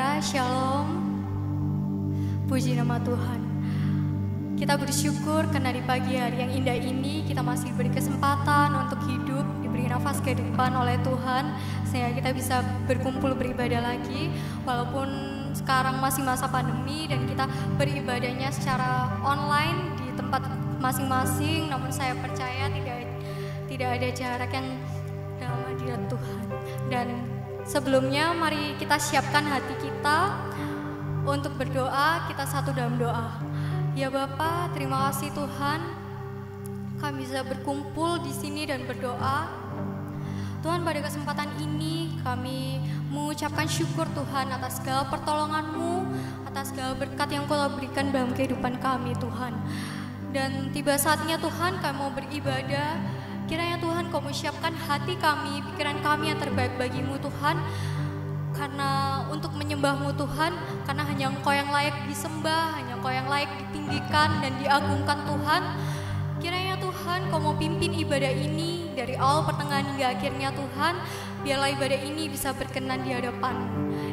saudara, Shalom. Puji nama Tuhan. Kita bersyukur karena di pagi hari yang indah ini kita masih diberi kesempatan untuk hidup, diberi nafas kehidupan oleh Tuhan, sehingga kita bisa berkumpul beribadah lagi. Walaupun sekarang masih masa pandemi dan kita beribadahnya secara online di tempat masing-masing, namun saya percaya tidak ada jarak yang dalam hadirat Tuhan. Dan sebelumnya mari kita siapkan hati kita untuk berdoa. Kita satu dalam doa. Ya Bapa, terima kasih Tuhan, kami bisa berkumpul di sini dan berdoa. Tuhan, pada kesempatan ini kami mengucapkan syukur Tuhan atas segala pertolongan-Mu, atas segala berkat yang Kau berikan dalam kehidupan kami Tuhan. Dan tiba saatnya Tuhan kami mau beribadah. Kiranya Tuhan Kau menyiapkan hati kami, pikiran kami yang terbaik bagi-Mu Tuhan. Karena untuk menyembah-Mu Tuhan, karena hanya Engkau yang layak disembah, hanya Engkau yang layak ditinggikan dan diagungkan Tuhan. Kiranya Tuhan Kau mau pimpin ibadah ini dari awal pertengahan hingga akhirnya Tuhan. Biarlah ibadah ini bisa berkenan di hadapan.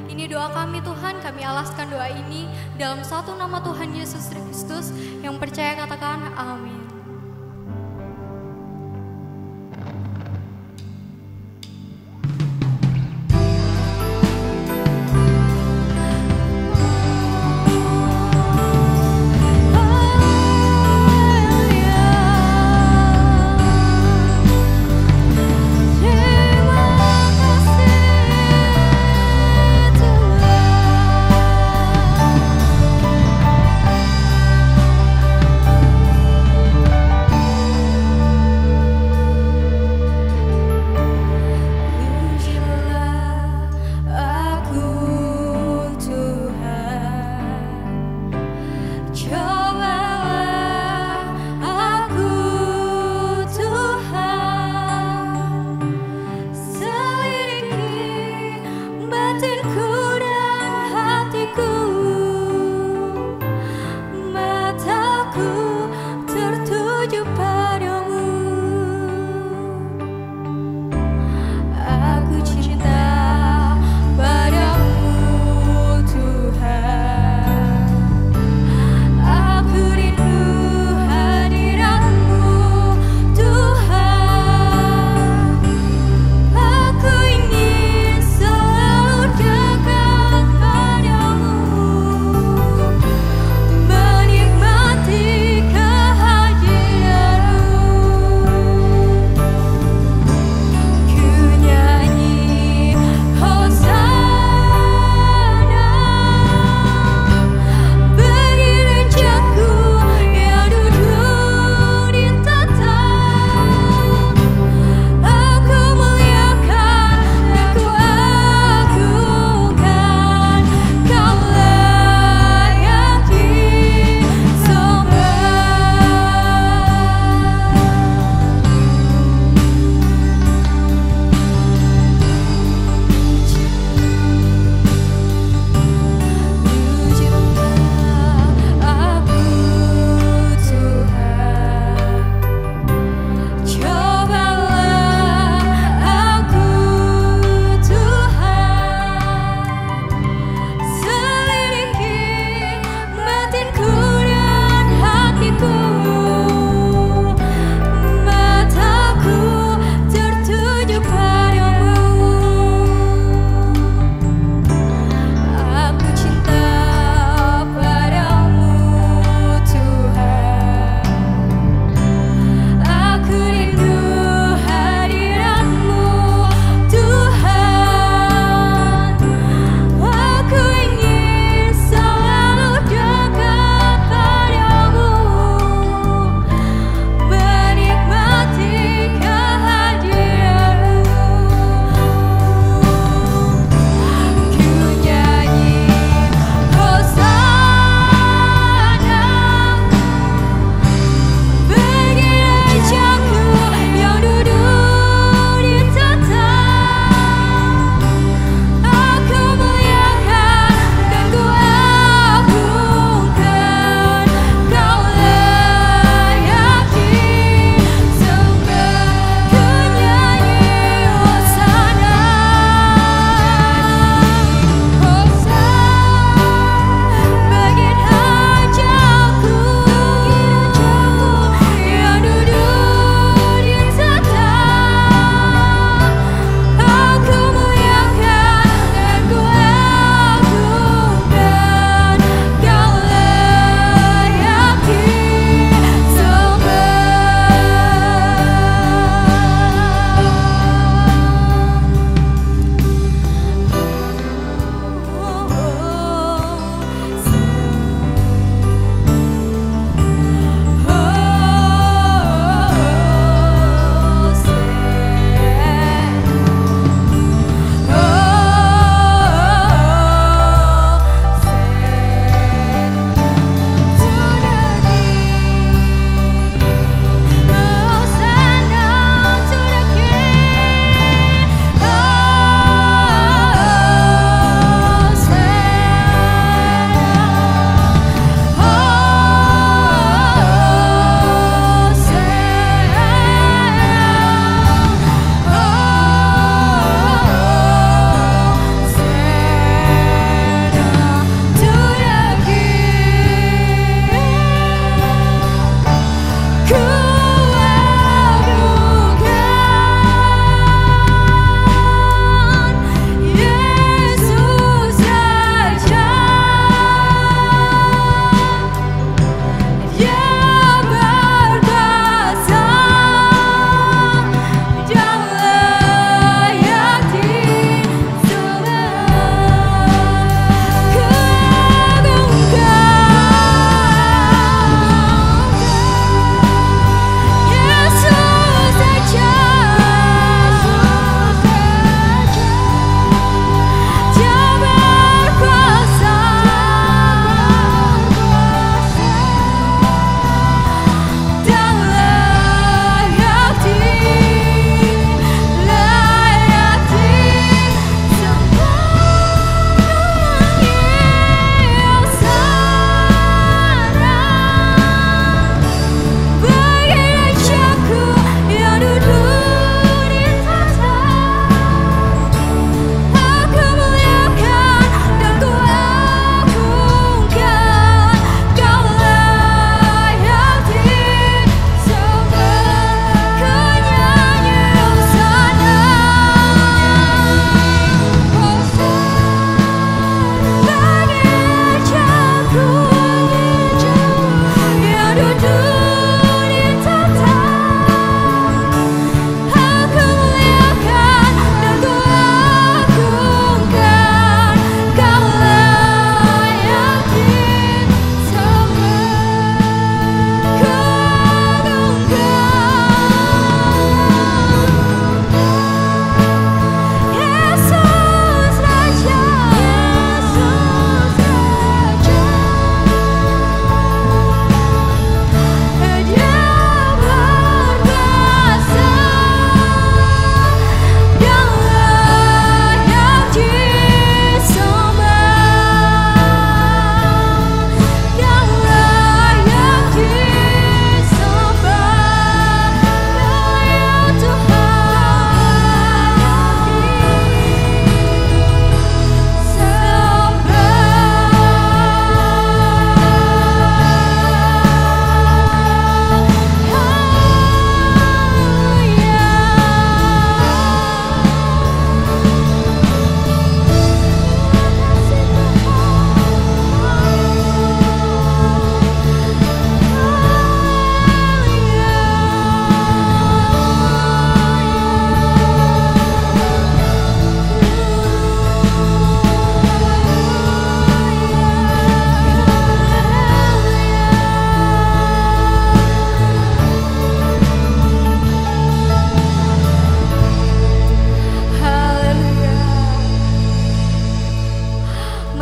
Ini doa kami Tuhan, kami alaskan doa ini dalam satu nama Tuhan Yesus Kristus. Yang percaya katakan amin. Terima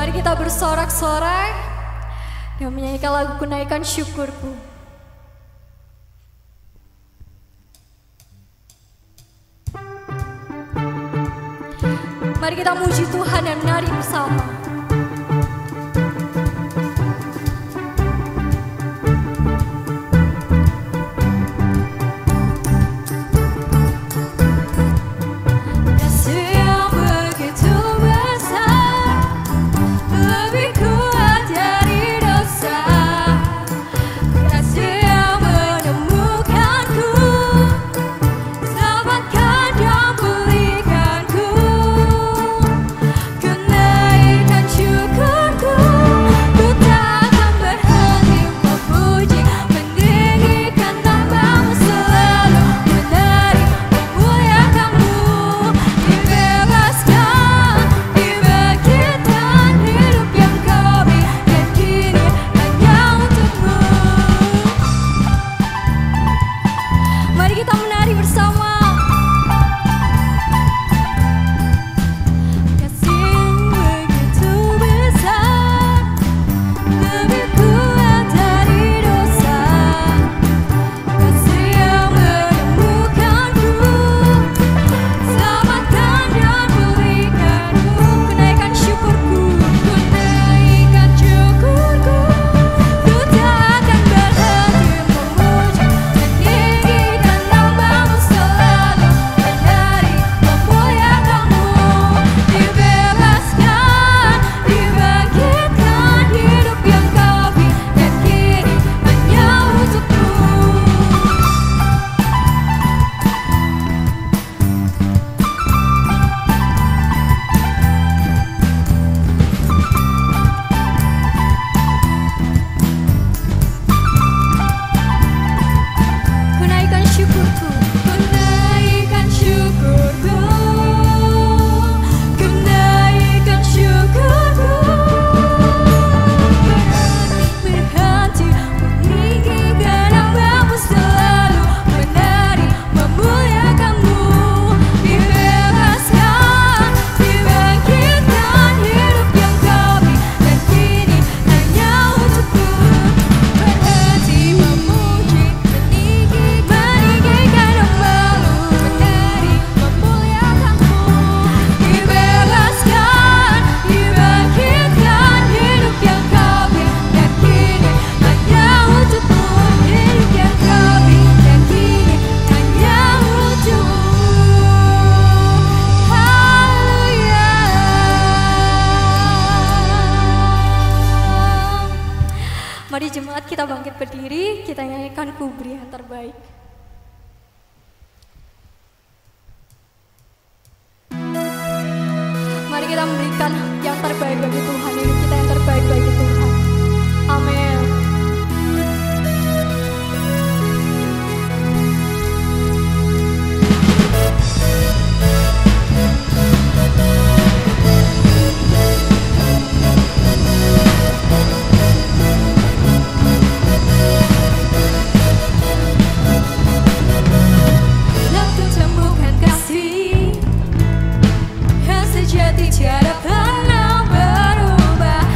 Mari kita bersorak-sorai dan menyanyikan lagu Kunaikan Syukurku. Mari kita muji Tuhan dan menari bersama. Mari jemaat kita bangkit berdiri, kita nyanyikan Ku Beri yang Terbaik. Mari kita memberikan yang terbaik bagi Tuhan, hidup kita yang terbaik bagi Tuhan. Amin. Tiada pernah berubah.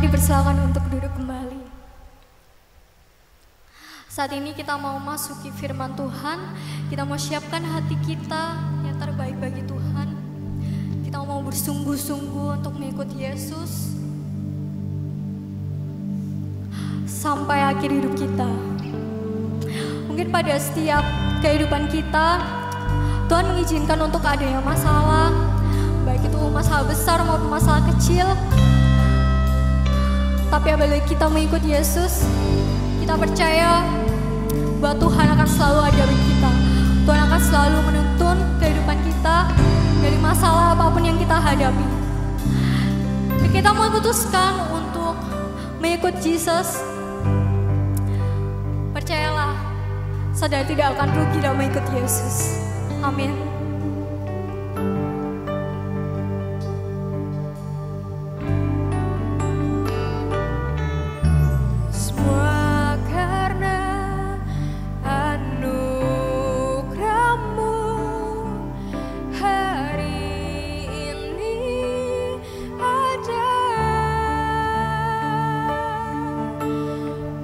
dipersilakan untuk duduk kembali. Saat ini kita mau masuki firman Tuhan. Kita mau siapkan hati kita yang terbaik bagi Tuhan. Kita mau bersungguh-sungguh untuk mengikuti Yesus sampai akhir hidup kita. Mungkin pada setiap kehidupan kita, Tuhan mengizinkan untuk adanya masalah, baik itu masalah besar maupun masalah kecil. Tapi apabila kita mengikuti Yesus, kita percaya bahwa Tuhan akan selalu ada bagi kita. Tuhan akan selalu menuntun kehidupan kita dari masalah apapun yang kita hadapi. Jadi kita memutuskan untuk mengikuti Yesus. Percayalah, saudara tidak akan rugi dalam mengikuti Yesus. Amin.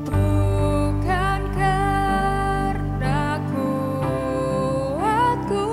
Bukan karena kuatku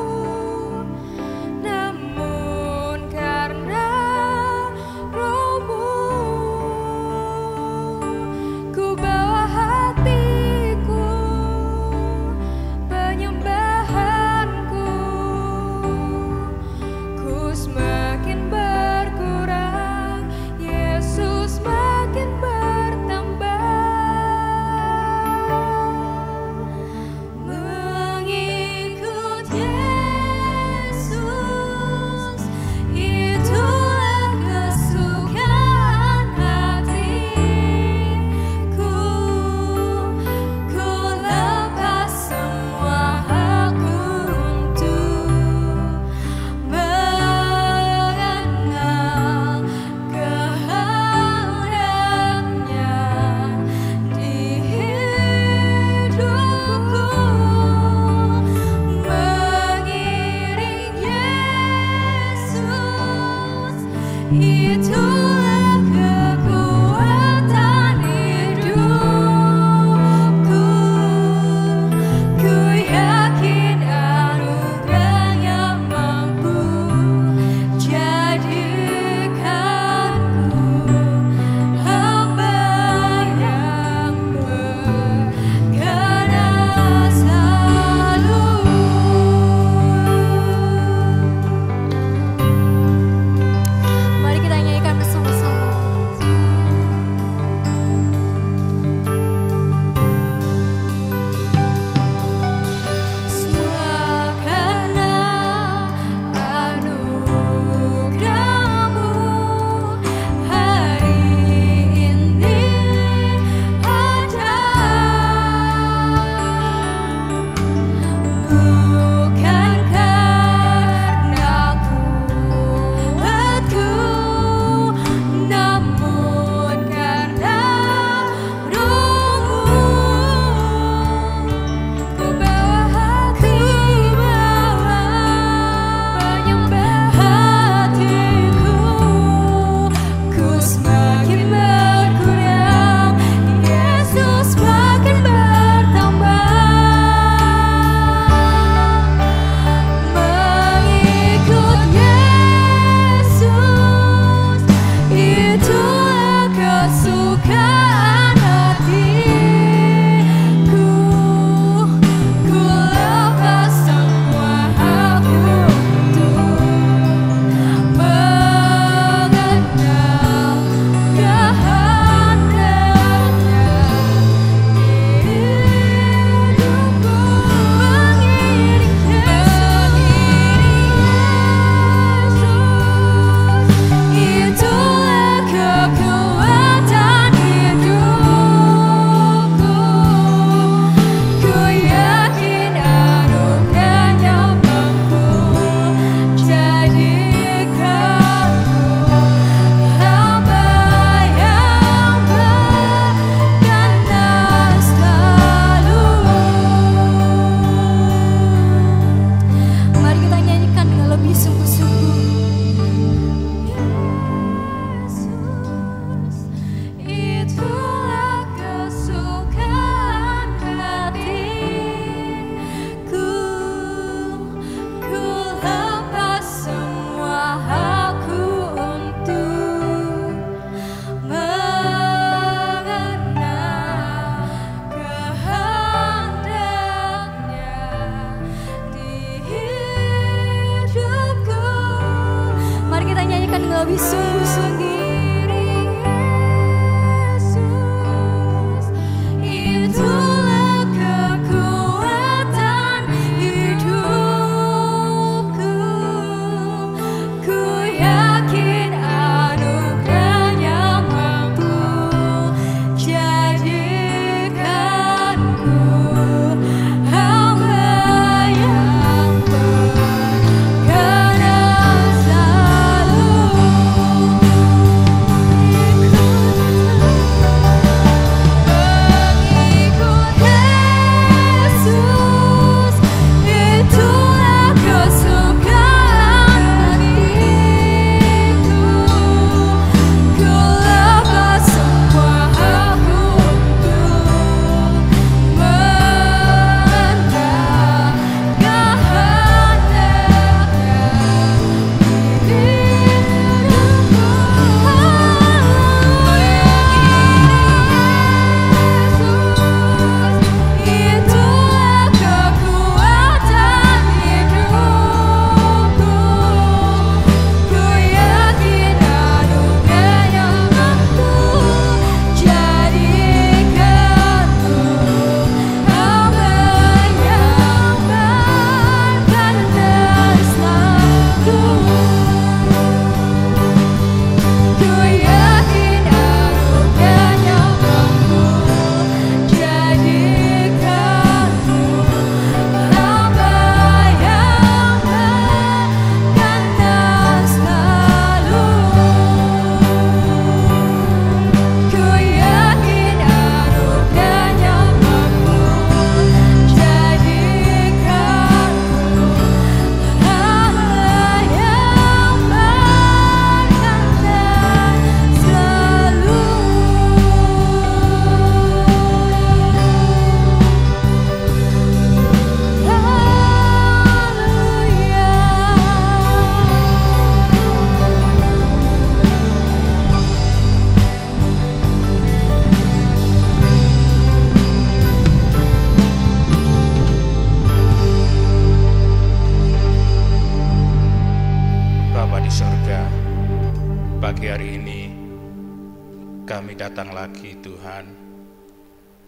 kami datang lagi Tuhan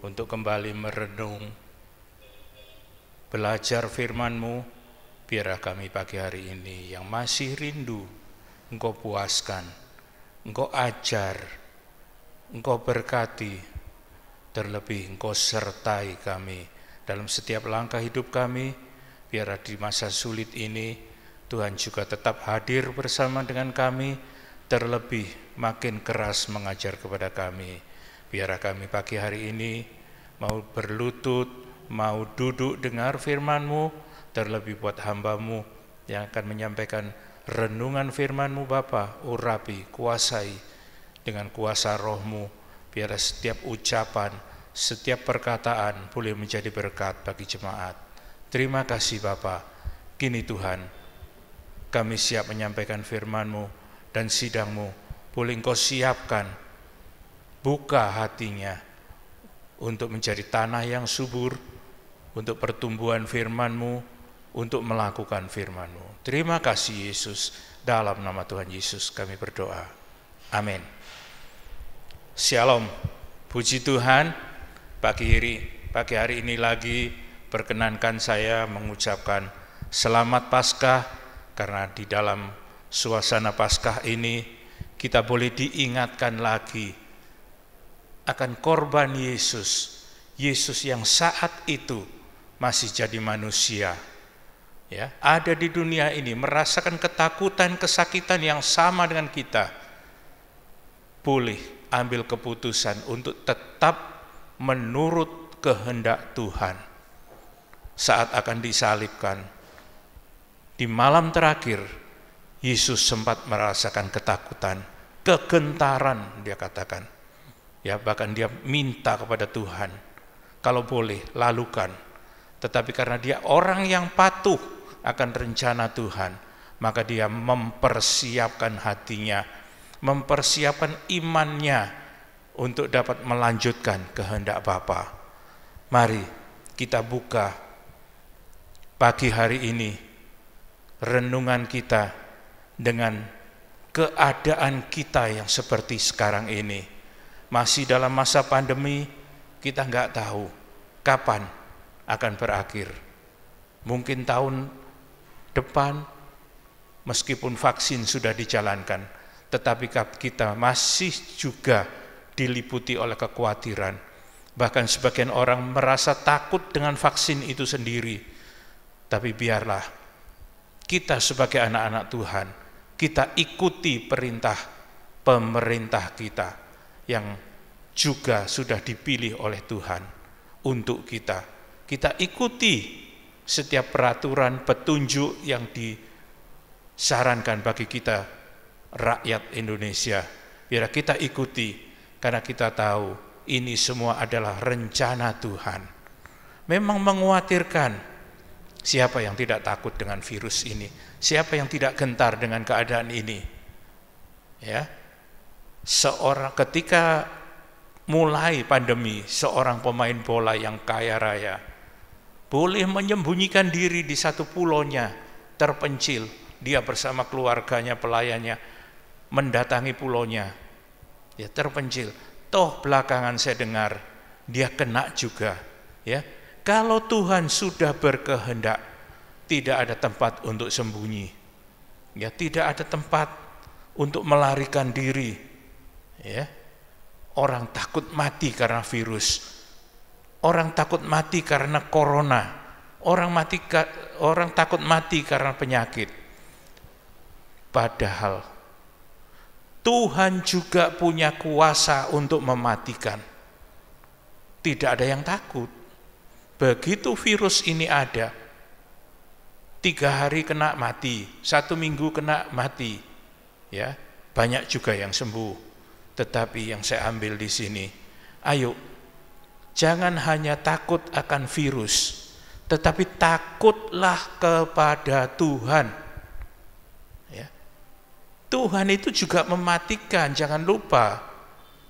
untuk kembali merenung, belajar firman-Mu. Biarlah kami pagi hari ini yang masih rindu Engkau puaskan, Engkau ajar, Engkau berkati, terlebih Engkau sertai kami dalam setiap langkah hidup kami. Biarlah di masa sulit ini Tuhan juga tetap hadir bersama dengan kami, terlebih makin keras mengajar kepada kami. Biarlah kami pagi hari ini mau berlutut, mau duduk dengar firman-Mu, terlebih buat hamba-Mu yang akan menyampaikan renungan firman-Mu Bapa, urapi, kuasai dengan kuasa Roh-Mu. Biarlah setiap ucapan, setiap perkataan boleh menjadi berkat bagi jemaat. Terima kasih Bapa. Kini Tuhan, kami siap menyampaikan firman-Mu dan sidang-Mu. Boleh Engkau siapkan, buka hatinya untuk menjadi tanah yang subur, untuk pertumbuhan firman-Mu, untuk melakukan firman-Mu. Terima kasih Yesus, dalam nama Tuhan Yesus kami berdoa. Amin. Shalom, puji Tuhan. Pagi hari ini lagi perkenankan saya mengucapkan selamat Paskah, karena di dalam suasana Paskah ini kita boleh diingatkan lagi akan korban Yesus yang saat itu masih jadi manusia, ya, ada di dunia ini, merasakan ketakutan, kesakitan yang sama dengan kita, boleh ambil keputusan untuk tetap menurut kehendak Tuhan. Saat akan disalibkan, di malam terakhir, Yesus sempat merasakan ketakutan, kegentaran, dia katakan. Ya, bahkan dia minta kepada Tuhan, kalau boleh lalukan. Tetapi karena dia orang yang patuh akan rencana Tuhan, maka dia mempersiapkan hatinya, mempersiapkan imannya untuk dapat melanjutkan kehendak Bapa. Mari kita buka pagi hari ini renungan kita dengan keadaan kita yang seperti sekarang ini. Masih dalam masa pandemi, kita nggak tahu kapan akan berakhir. Mungkin tahun depan, meskipun vaksin sudah dijalankan, tetapi kita masih juga diliputi oleh kekhawatiran. Bahkan sebagian orang merasa takut dengan vaksin itu sendiri. Tapi biarlah kita sebagai anak-anak Tuhan, kita ikuti perintah pemerintah kita yang juga sudah dipilih oleh Tuhan untuk kita. Kita ikuti setiap peraturan, petunjuk yang disarankan bagi kita rakyat Indonesia. Biar kita ikuti, karena kita tahu ini semua adalah rencana Tuhan. Memang mengkhawatirkan. Siapa yang tidak takut dengan virus ini? Siapa yang tidak gentar dengan keadaan ini? Ya, ketika mulai pandemi, seorang pemain bola yang kaya raya boleh menyembunyikan diri di satu pulaunya, terpencil. Dia bersama keluarganya, pelayannya mendatangi pulaunya. Ya, terpencil. Toh belakangan saya dengar dia kena juga. Ya, kalau Tuhan sudah berkehendak, tidak ada tempat untuk sembunyi. Ya, tidak ada tempat untuk melarikan diri. Ya. Orang takut mati karena virus. Orang takut mati karena corona. Orang takut mati karena penyakit. Padahal Tuhan juga punya kuasa untuk mematikan. Tidak ada yang takut. Begitu virus ini ada, 3 hari kena mati, 1 minggu kena mati, ya banyak juga yang sembuh. Tetapi yang saya ambil di sini, ayo jangan hanya takut akan virus, tetapi takutlah kepada Tuhan. Ya. Tuhan itu juga mematikan, jangan lupa.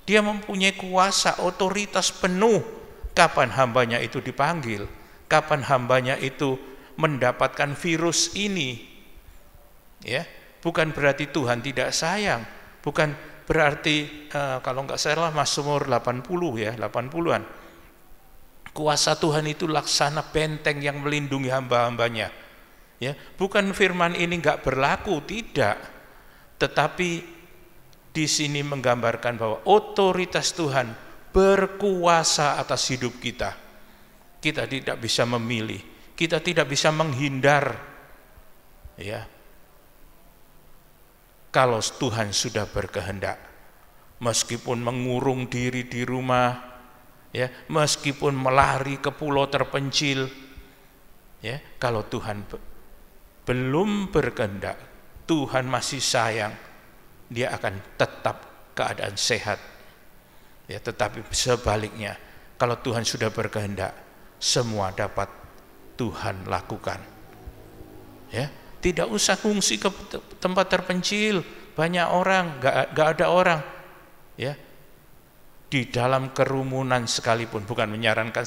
Dia mempunyai kuasa, otoritas penuh. Kapan hambanya itu dipanggil, kapan hambanya itu mendapatkan virus ini. Ya, bukan berarti Tuhan tidak sayang, bukan berarti kalau enggak salah Mazmur 80 ya, 80-an. Kuasa Tuhan itu laksana benteng yang melindungi hamba-hambanya. Ya, bukan firman ini enggak berlaku, tidak. Tetapi di sini menggambarkan bahwa otoritas Tuhan berkuasa atas hidup kita. Kita tidak bisa memilih, kita tidak bisa menghindar. Ya. Kalau Tuhan sudah berkehendak, meskipun mengurung diri di rumah, ya, meskipun melari ke pulau terpencil, ya, kalau Tuhan belum berkehendak, Tuhan masih sayang, dia akan tetap keadaan sehat. Ya, tetapi sebaliknya, kalau Tuhan sudah berkehendak, semua dapat Tuhan lakukan. Ya, tidak usah ngungsi ke tempat terpencil, banyak orang, gak ada orang. Ya, di dalam kerumunan sekalipun, bukan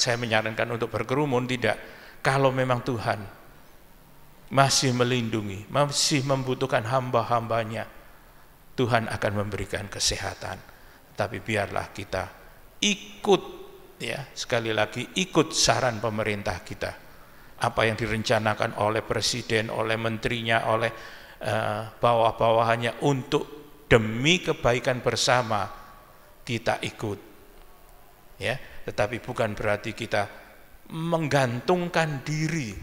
saya menyarankan untuk berkerumun, tidak. Kalau memang Tuhan masih melindungi, masih membutuhkan hamba-hambanya, Tuhan akan memberikan kesehatan. Tapi biarlah kita ikut, ya, sekali lagi ikut saran pemerintah kita. Apa yang direncanakan oleh presiden, oleh menterinya, oleh bawah-bawahannya untuk demi kebaikan bersama, kita ikut. Ya, tetapi bukan berarti kita menggantungkan diri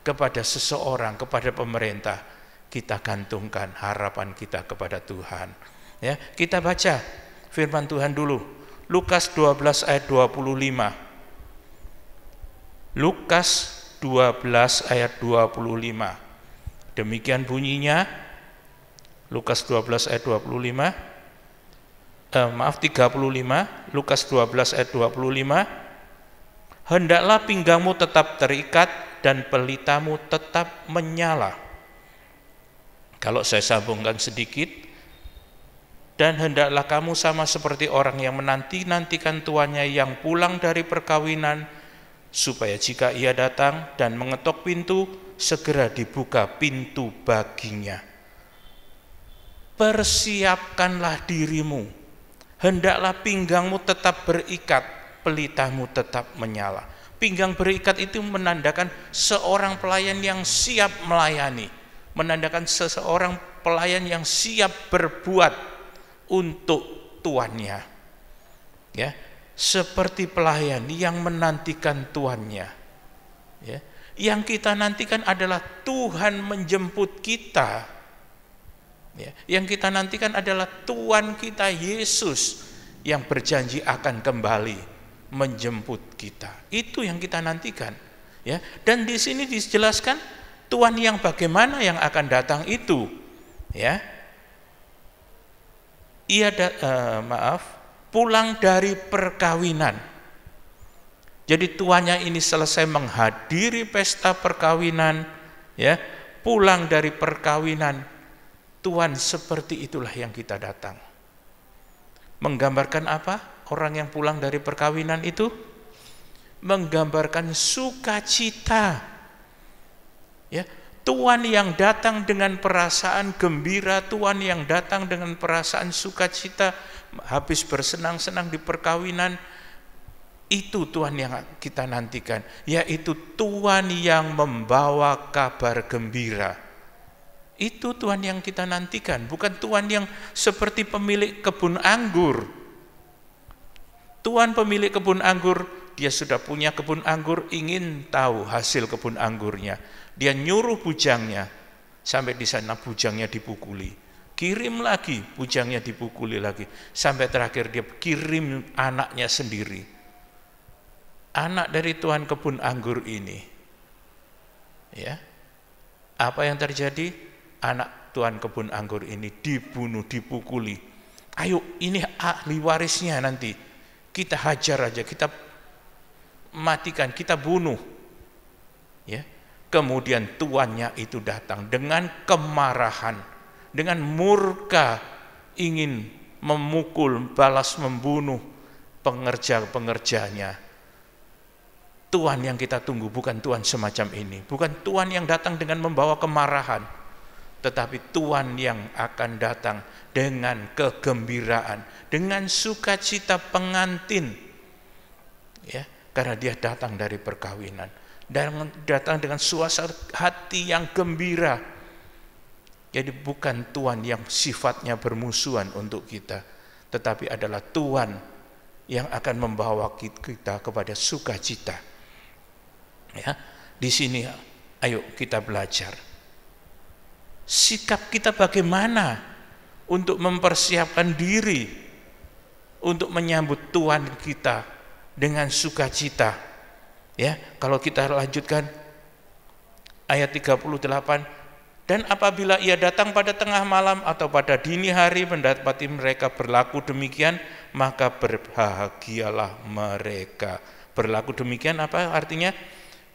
kepada seseorang, kepada pemerintah. Kita gantungkan harapan kita kepada Tuhan. Ya, kita baca firman Tuhan dulu, Lukas 12 ayat 25. Lukas 12 ayat 25. Demikian bunyinya, Lukas 12 ayat 25. 35, Lukas 12 ayat 25. Hendaklah pinggangmu tetap terikat dan pelitamu tetap menyala. Kalau saya sambungkan sedikit, dan hendaklah kamu sama seperti orang yang menanti-nantikan tuannya yang pulang dari perkawinan, supaya jika ia datang dan mengetok pintu, segera dibuka pintu baginya. persiapkanlah dirimu, hendaklah pinggangmu tetap berikat, pelitamu tetap menyala. Pinggang berikat itu menandakan seorang pelayan yang siap melayani, menandakan seseorang pelayan yang siap berbuat untuk tuannya, ya, seperti pelayan yang menantikan tuannya, ya. Yang kita nantikan adalah Tuhan menjemput kita, ya. Yang kita nantikan adalah Tuhan kita Yesus yang berjanji akan kembali menjemput kita. Itu yang kita nantikan, ya. Dan di sini dijelaskan Tuhan yang bagaimana yang akan datang itu, ya. Ia pulang dari perkawinan. Jadi tuannya ini selesai menghadiri pesta perkawinan, ya, pulang dari perkawinan. Tuhan seperti itulah yang kita datang. Menggambarkan apa? Orang yang pulang dari perkawinan itu menggambarkan sukacita. Ya, Tuhan yang datang dengan perasaan gembira, Tuhan yang datang dengan perasaan sukacita, habis bersenang-senang di perkawinan. Itu Tuhan yang kita nantikan, yaitu Tuhan yang membawa kabar gembira. Itu Tuhan yang kita nantikan, bukan Tuhan yang seperti pemilik kebun anggur. Tuhan pemilik kebun anggur, dia sudah punya kebun anggur, ingin tahu hasil kebun anggurnya. Dia nyuruh bujangnya, sampai di sana bujangnya dipukuli. Kirim lagi, bujangnya dipukuli lagi. Sampai terakhir dia kirim anaknya sendiri. Anak dari Tuhan kebun anggur ini, ya, apa yang terjadi? Anak Tuhan kebun anggur ini dibunuh, dipukuli. Ayo, ini ahli warisnya nanti kita hajar aja, kita matikan, kita bunuh, ya. Kemudian tuannya itu datang dengan kemarahan, dengan murka, ingin memukul, balas membunuh pengerja-pengerjanya. Tuhan yang kita tunggu bukan Tuhan semacam ini, bukan Tuhan yang datang dengan membawa kemarahan, tetapi Tuhan yang akan datang dengan kegembiraan, dengan sukacita pengantin, ya, karena dia datang dari perkawinan, dan datang dengan suasana hati yang gembira. Jadi bukan Tuhan yang sifatnya bermusuhan untuk kita, tetapi adalah Tuhan yang akan membawa kita kepada sukacita. Ya, di sini ayo kita belajar. Sikap kita bagaimana untuk mempersiapkan diri untuk menyambut Tuhan kita dengan sukacita. Ya, kalau kita lanjutkan ayat 38, dan apabila ia datang pada tengah malam atau pada dini hari mendapati mereka berlaku demikian, maka berbahagialah mereka. Berlaku demikian apa artinya?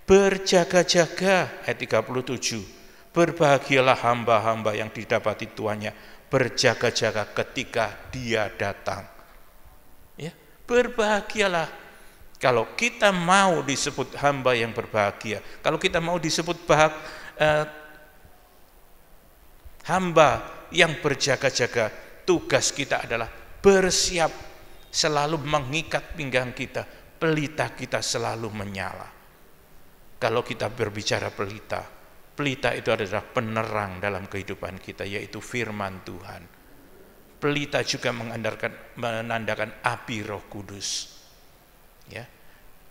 Berjaga-jaga, ayat 37. Berbahagialah hamba-hamba yang didapati tuannya berjaga-jaga ketika dia datang. Ya, berbahagialah. Kalau kita mau disebut hamba yang berbahagia, kalau kita mau disebut hamba yang berjaga-jaga, tugas kita adalah bersiap, selalu mengikat pinggang kita, pelita kita selalu menyala. Kalau kita berbicara pelita, pelita itu adalah penerang dalam kehidupan kita, yaitu firman Tuhan. Pelita juga menandakan api Roh Kudus. Ya,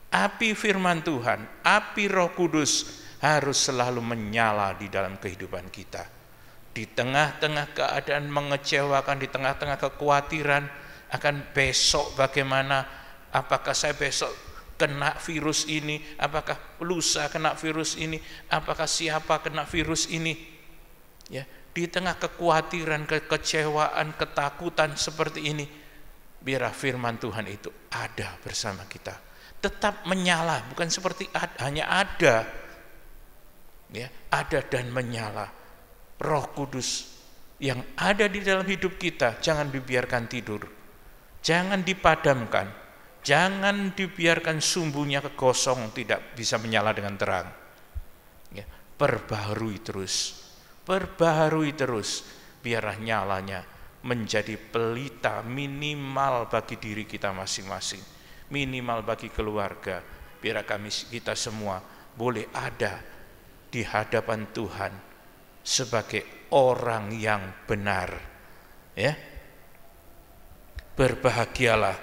api firman Tuhan, api Roh Kudus harus selalu menyala di dalam kehidupan kita. Di tengah-tengah keadaan mengecewakan, di tengah-tengah kekhawatiran akan besok bagaimana, apakah saya besok kena virus ini, apakah lusa kena virus ini, apakah siapa kena virus ini, ya, di tengah kekhawatiran, kekecewaan, ketakutan seperti ini, biarlah firman Tuhan itu ada bersama kita, tetap menyala, bukan seperti hanya ada, ya, ada dan menyala. Roh Kudus yang ada di dalam hidup kita jangan dibiarkan tidur, jangan dipadamkan. Jangan dibiarkan sumbunya kegosong, tidak bisa menyala dengan terang. Ya, perbaharui terus. biarlah nyalanya menjadi pelita minimal bagi diri kita masing-masing, minimal bagi keluarga. Biar kita semua boleh ada di hadapan Tuhan sebagai orang yang benar. Ya, berbahagialah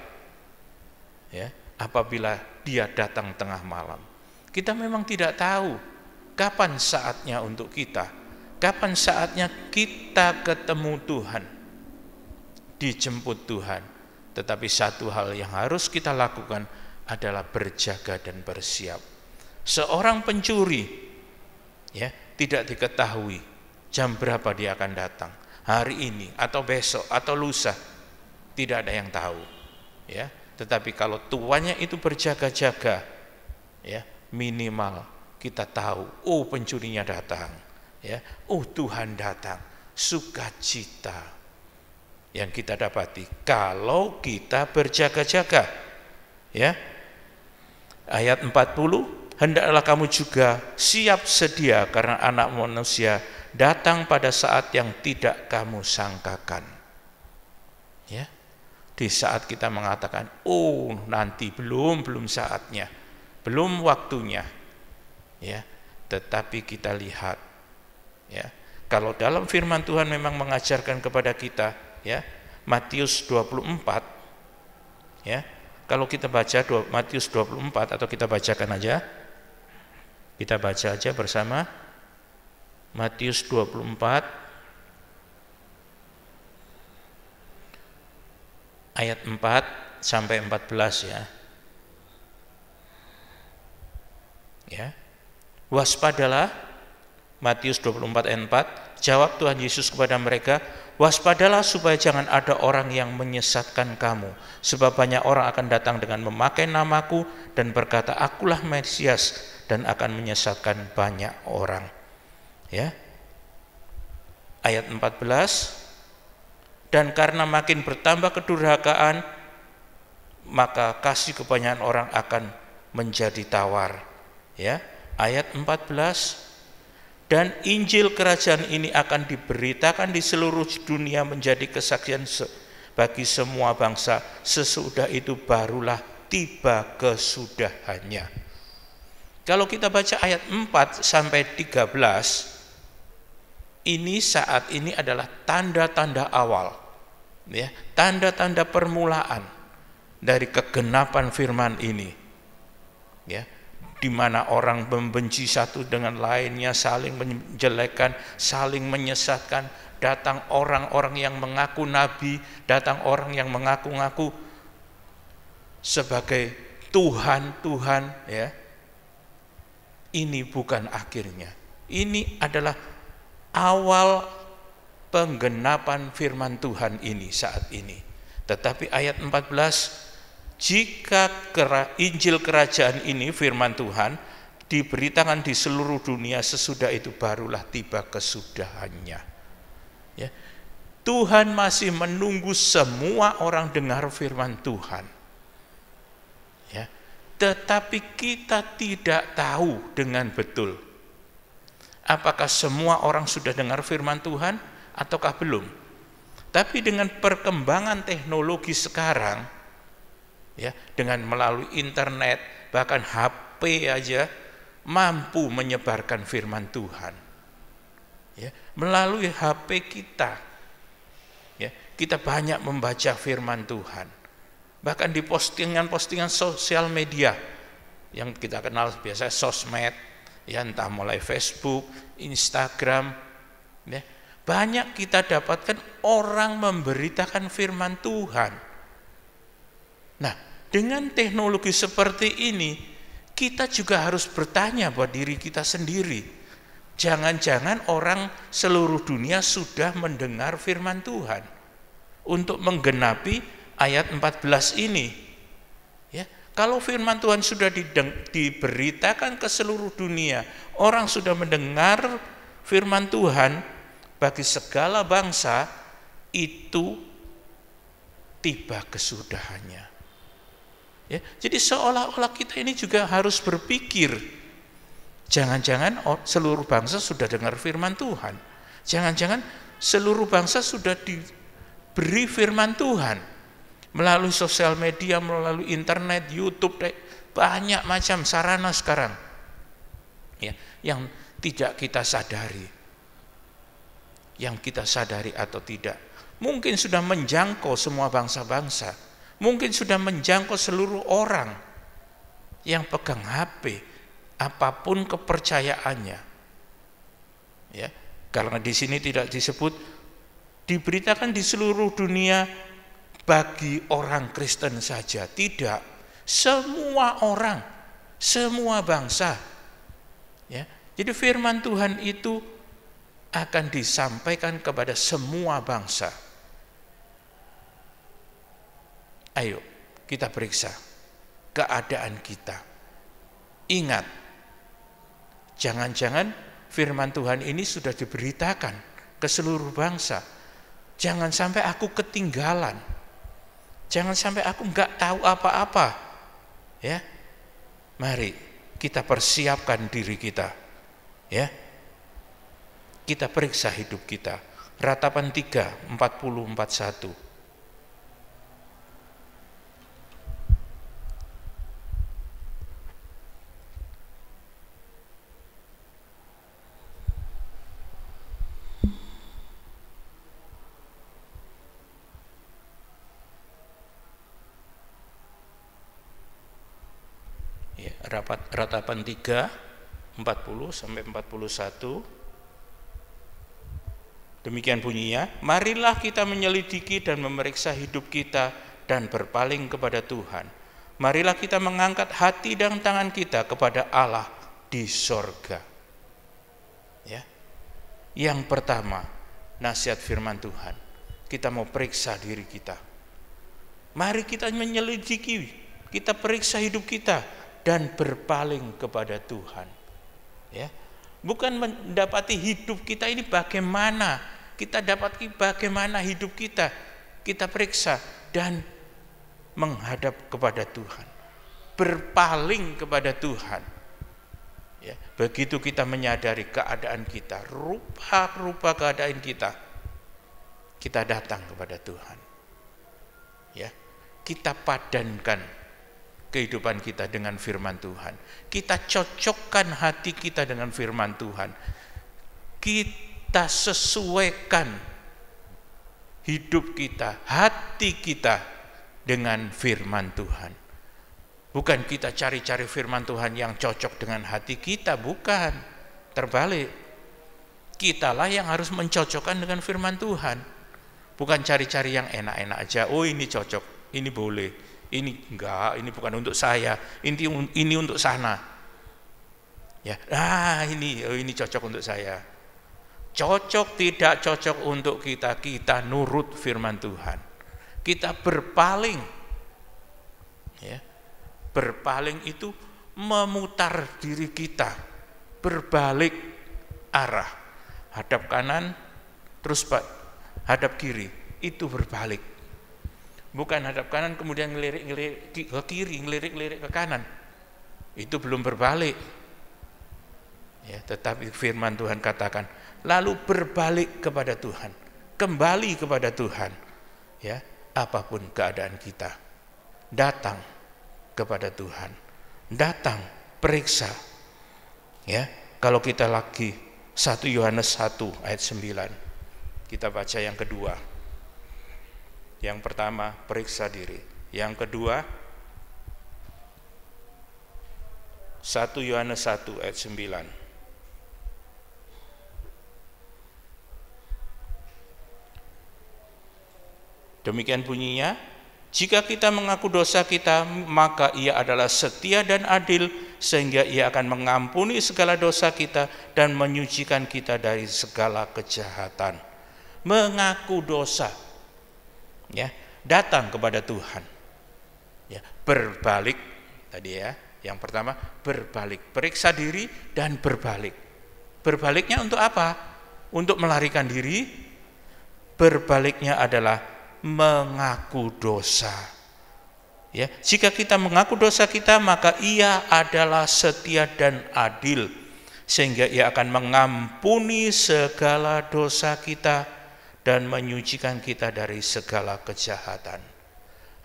ya apabila Dia datang tengah malam. Kita memang tidak tahu kapan saatnya untuk kita, kapan saatnya kita ketemu Tuhan, dijemput Tuhan. Tetapi satu hal yang harus kita lakukan adalah berjaga dan bersiap. Seorang pencuri ya tidak diketahui jam berapa dia akan datang, hari ini atau besok atau lusa, tidak ada yang tahu ya. Tetapi kalau tuannya itu berjaga-jaga ya, minimal kita tahu, oh pencurinya datang ya, oh Tuhan datang. Sukacita yang kita dapati kalau kita berjaga-jaga ya. Ayat 40, hendaklah kamu juga siap sedia karena Anak Manusia datang pada saat yang tidak kamu sangkakan. Ya. Di saat kita mengatakan, oh nanti belum saatnya, belum waktunya. Ya. Tetapi kita lihat ya, kalau dalam firman Tuhan memang mengajarkan kepada kita ya, Matius 24 ya, kalau kita baca Matius 24 atau kita bacakan aja, kita baca aja bersama Matius 24 ayat 4 sampai 14 ya. Ya. Waspadalah, Matius 24 ayat 4, jawab Tuhan Yesus kepada mereka, waspadalah supaya jangan ada orang yang menyesatkan kamu, sebab banyak orang akan datang dengan memakai namaku dan berkata, akulah Mesias, dan akan menyesatkan banyak orang. Ya. Ayat 14, dan karena makin bertambah kedurhakaan, maka kasih kebanyakan orang akan menjadi tawar. Ya. Ayat 14, dan Injil kerajaan ini akan diberitakan di seluruh dunia menjadi kesaksian bagi semua bangsa. Sesudah itu barulah tiba kesudahannya. Kalau kita baca ayat 4 sampai 13, ini saat ini adalah tanda-tanda awal, ya, tanda-tanda permulaan dari kegenapan firman ini. Ya. Di mana orang membenci satu dengan lainnya, saling menjelekkan, saling menyesatkan, datang orang-orang yang mengaku nabi, datang orang yang mengaku-ngaku sebagai Tuhan, ya. Ini bukan akhirnya. Ini adalah awal penggenapan firman Tuhan ini saat ini. Tetapi ayat 14, jika Injil kerajaan ini, firman Tuhan, diberitakan di seluruh dunia, sesudah itu barulah tiba kesudahannya. Ya. Tuhan masih menunggu semua orang dengar firman Tuhan. Ya. Tetapi kita tidak tahu dengan betul apakah semua orang sudah dengar firman Tuhan ataukah belum. Tapi dengan perkembangan teknologi sekarang, ya, dengan melalui internet, bahkan HP aja mampu menyebarkan firman Tuhan. Ya, melalui HP kita, ya, kita banyak membaca firman Tuhan. Bahkan di postingan-postingan sosial media yang kita kenal biasa sosmed, ya, entah mulai Facebook, Instagram, ya, banyak kita dapatkan orang memberitakan firman Tuhan. Nah, dengan teknologi seperti ini, kita juga harus bertanya buat diri kita sendiri. Jangan-jangan orang seluruh dunia sudah mendengar firman Tuhan untuk menggenapi ayat 14 ini. Ya, kalau firman Tuhan sudah diberitakan ke seluruh dunia, orang sudah mendengar firman Tuhan bagi segala bangsa, itu tiba kesudahannya. Ya, jadi seolah-olah kita ini juga harus berpikir, jangan-jangan seluruh bangsa sudah dengar firman Tuhan. Jangan-jangan Seluruh bangsa sudah diberi firman Tuhan melalui sosial media, melalui internet, YouTube, banyak macam sarana sekarang ya, yang tidak kita sadari. Yang kita sadari atau tidak, mungkin sudah menjangkau semua bangsa-bangsa, mungkin sudah menjangkau seluruh orang yang pegang HP, apapun kepercayaannya. Ya, karena di sini tidak disebut, diberitakan di seluruh dunia bagi orang Kristen saja, tidak, semua orang, semua bangsa. Ya, jadi firman Tuhan itu akan disampaikan kepada semua bangsa. Ayo kita periksa keadaan kita. Ingat, jangan-jangan firman Tuhan ini sudah diberitakan ke seluruh bangsa. Jangan sampai aku ketinggalan. Jangan sampai aku nggak tahu apa-apa. Ya, mari kita persiapkan diri kita. Ya, kita periksa hidup kita. Ratapan 3, 40-41. Ya, ratapan 3, 40-41. Demikian bunyinya, marilah kita menyelidiki dan memeriksa hidup kita dan berpaling kepada Tuhan. Marilah kita mengangkat hati dan tangan kita kepada Allah di sorga. Ya. Yang pertama, nasihat firman Tuhan. Kita mau periksa diri kita. Mari kita menyelidiki, kita periksa hidup kita dan berpaling kepada Tuhan. Ya. Bukan mendapati hidup kita ini bagaimana, kita dapati bagaimana hidup kita, kita periksa dan menghadap kepada Tuhan, berpaling kepada Tuhan. Ya, begitu kita menyadari keadaan kita, rupa-rupa keadaan kita datang kepada Tuhan. Ya, kita padankan kehidupan kita dengan firman Tuhan. Kita cocokkan hati kita dengan firman Tuhan. Kita sesuaikan hidup kita, hati kita dengan firman Tuhan. Bukan kita cari-cari firman Tuhan yang cocok dengan hati kita, bukan. Terbalik. Kitalah yang harus mencocokkan dengan firman Tuhan. Bukan cari-cari yang enak-enak aja. Oh, ini cocok, ini boleh. Ini enggak, ini bukan untuk saya, ini untuk sana. Ya, ini cocok untuk saya. Cocok tidak cocok untuk kita, kita nurut firman Tuhan. Kita berpaling. Ya. Berpaling itu memutar diri kita, berbalik arah. Hadap kanan, terus hadap kiri, itu berbalik. Bukan hadap kanan kemudian ngelirik ke kiri, ngelirik ke kanan. Itu belum berbalik. Ya, tetapi firman Tuhan katakan, lalu berbalik kepada Tuhan, kembali kepada Tuhan. Ya, apapun keadaan kita, datang kepada Tuhan. Datang, periksa. Ya, kalau kita lagi 1 Yohanes 1 ayat 9. Kita baca yang kedua. Yang pertama, periksa diri. Yang kedua, 1 Yohanes 1 ayat 9. Demikian bunyinya, jika kita mengaku dosa kita, maka Ia adalah setia dan adil, sehingga Ia akan mengampuni segala dosa kita dan menyucikan kita dari segala kejahatan. Mengaku dosa. Ya, datang kepada Tuhan. Ya, berbalik tadi ya. Yang pertama, berbalik, periksa diri dan berbalik. Berbaliknya untuk apa? Untuk melarikan diri. Berbaliknya adalah mengaku dosa. Ya, jika kita mengaku dosa kita, maka Ia adalah setia dan adil, sehingga Ia akan mengampuni segala dosa kita dan menyucikan kita dari segala kejahatan.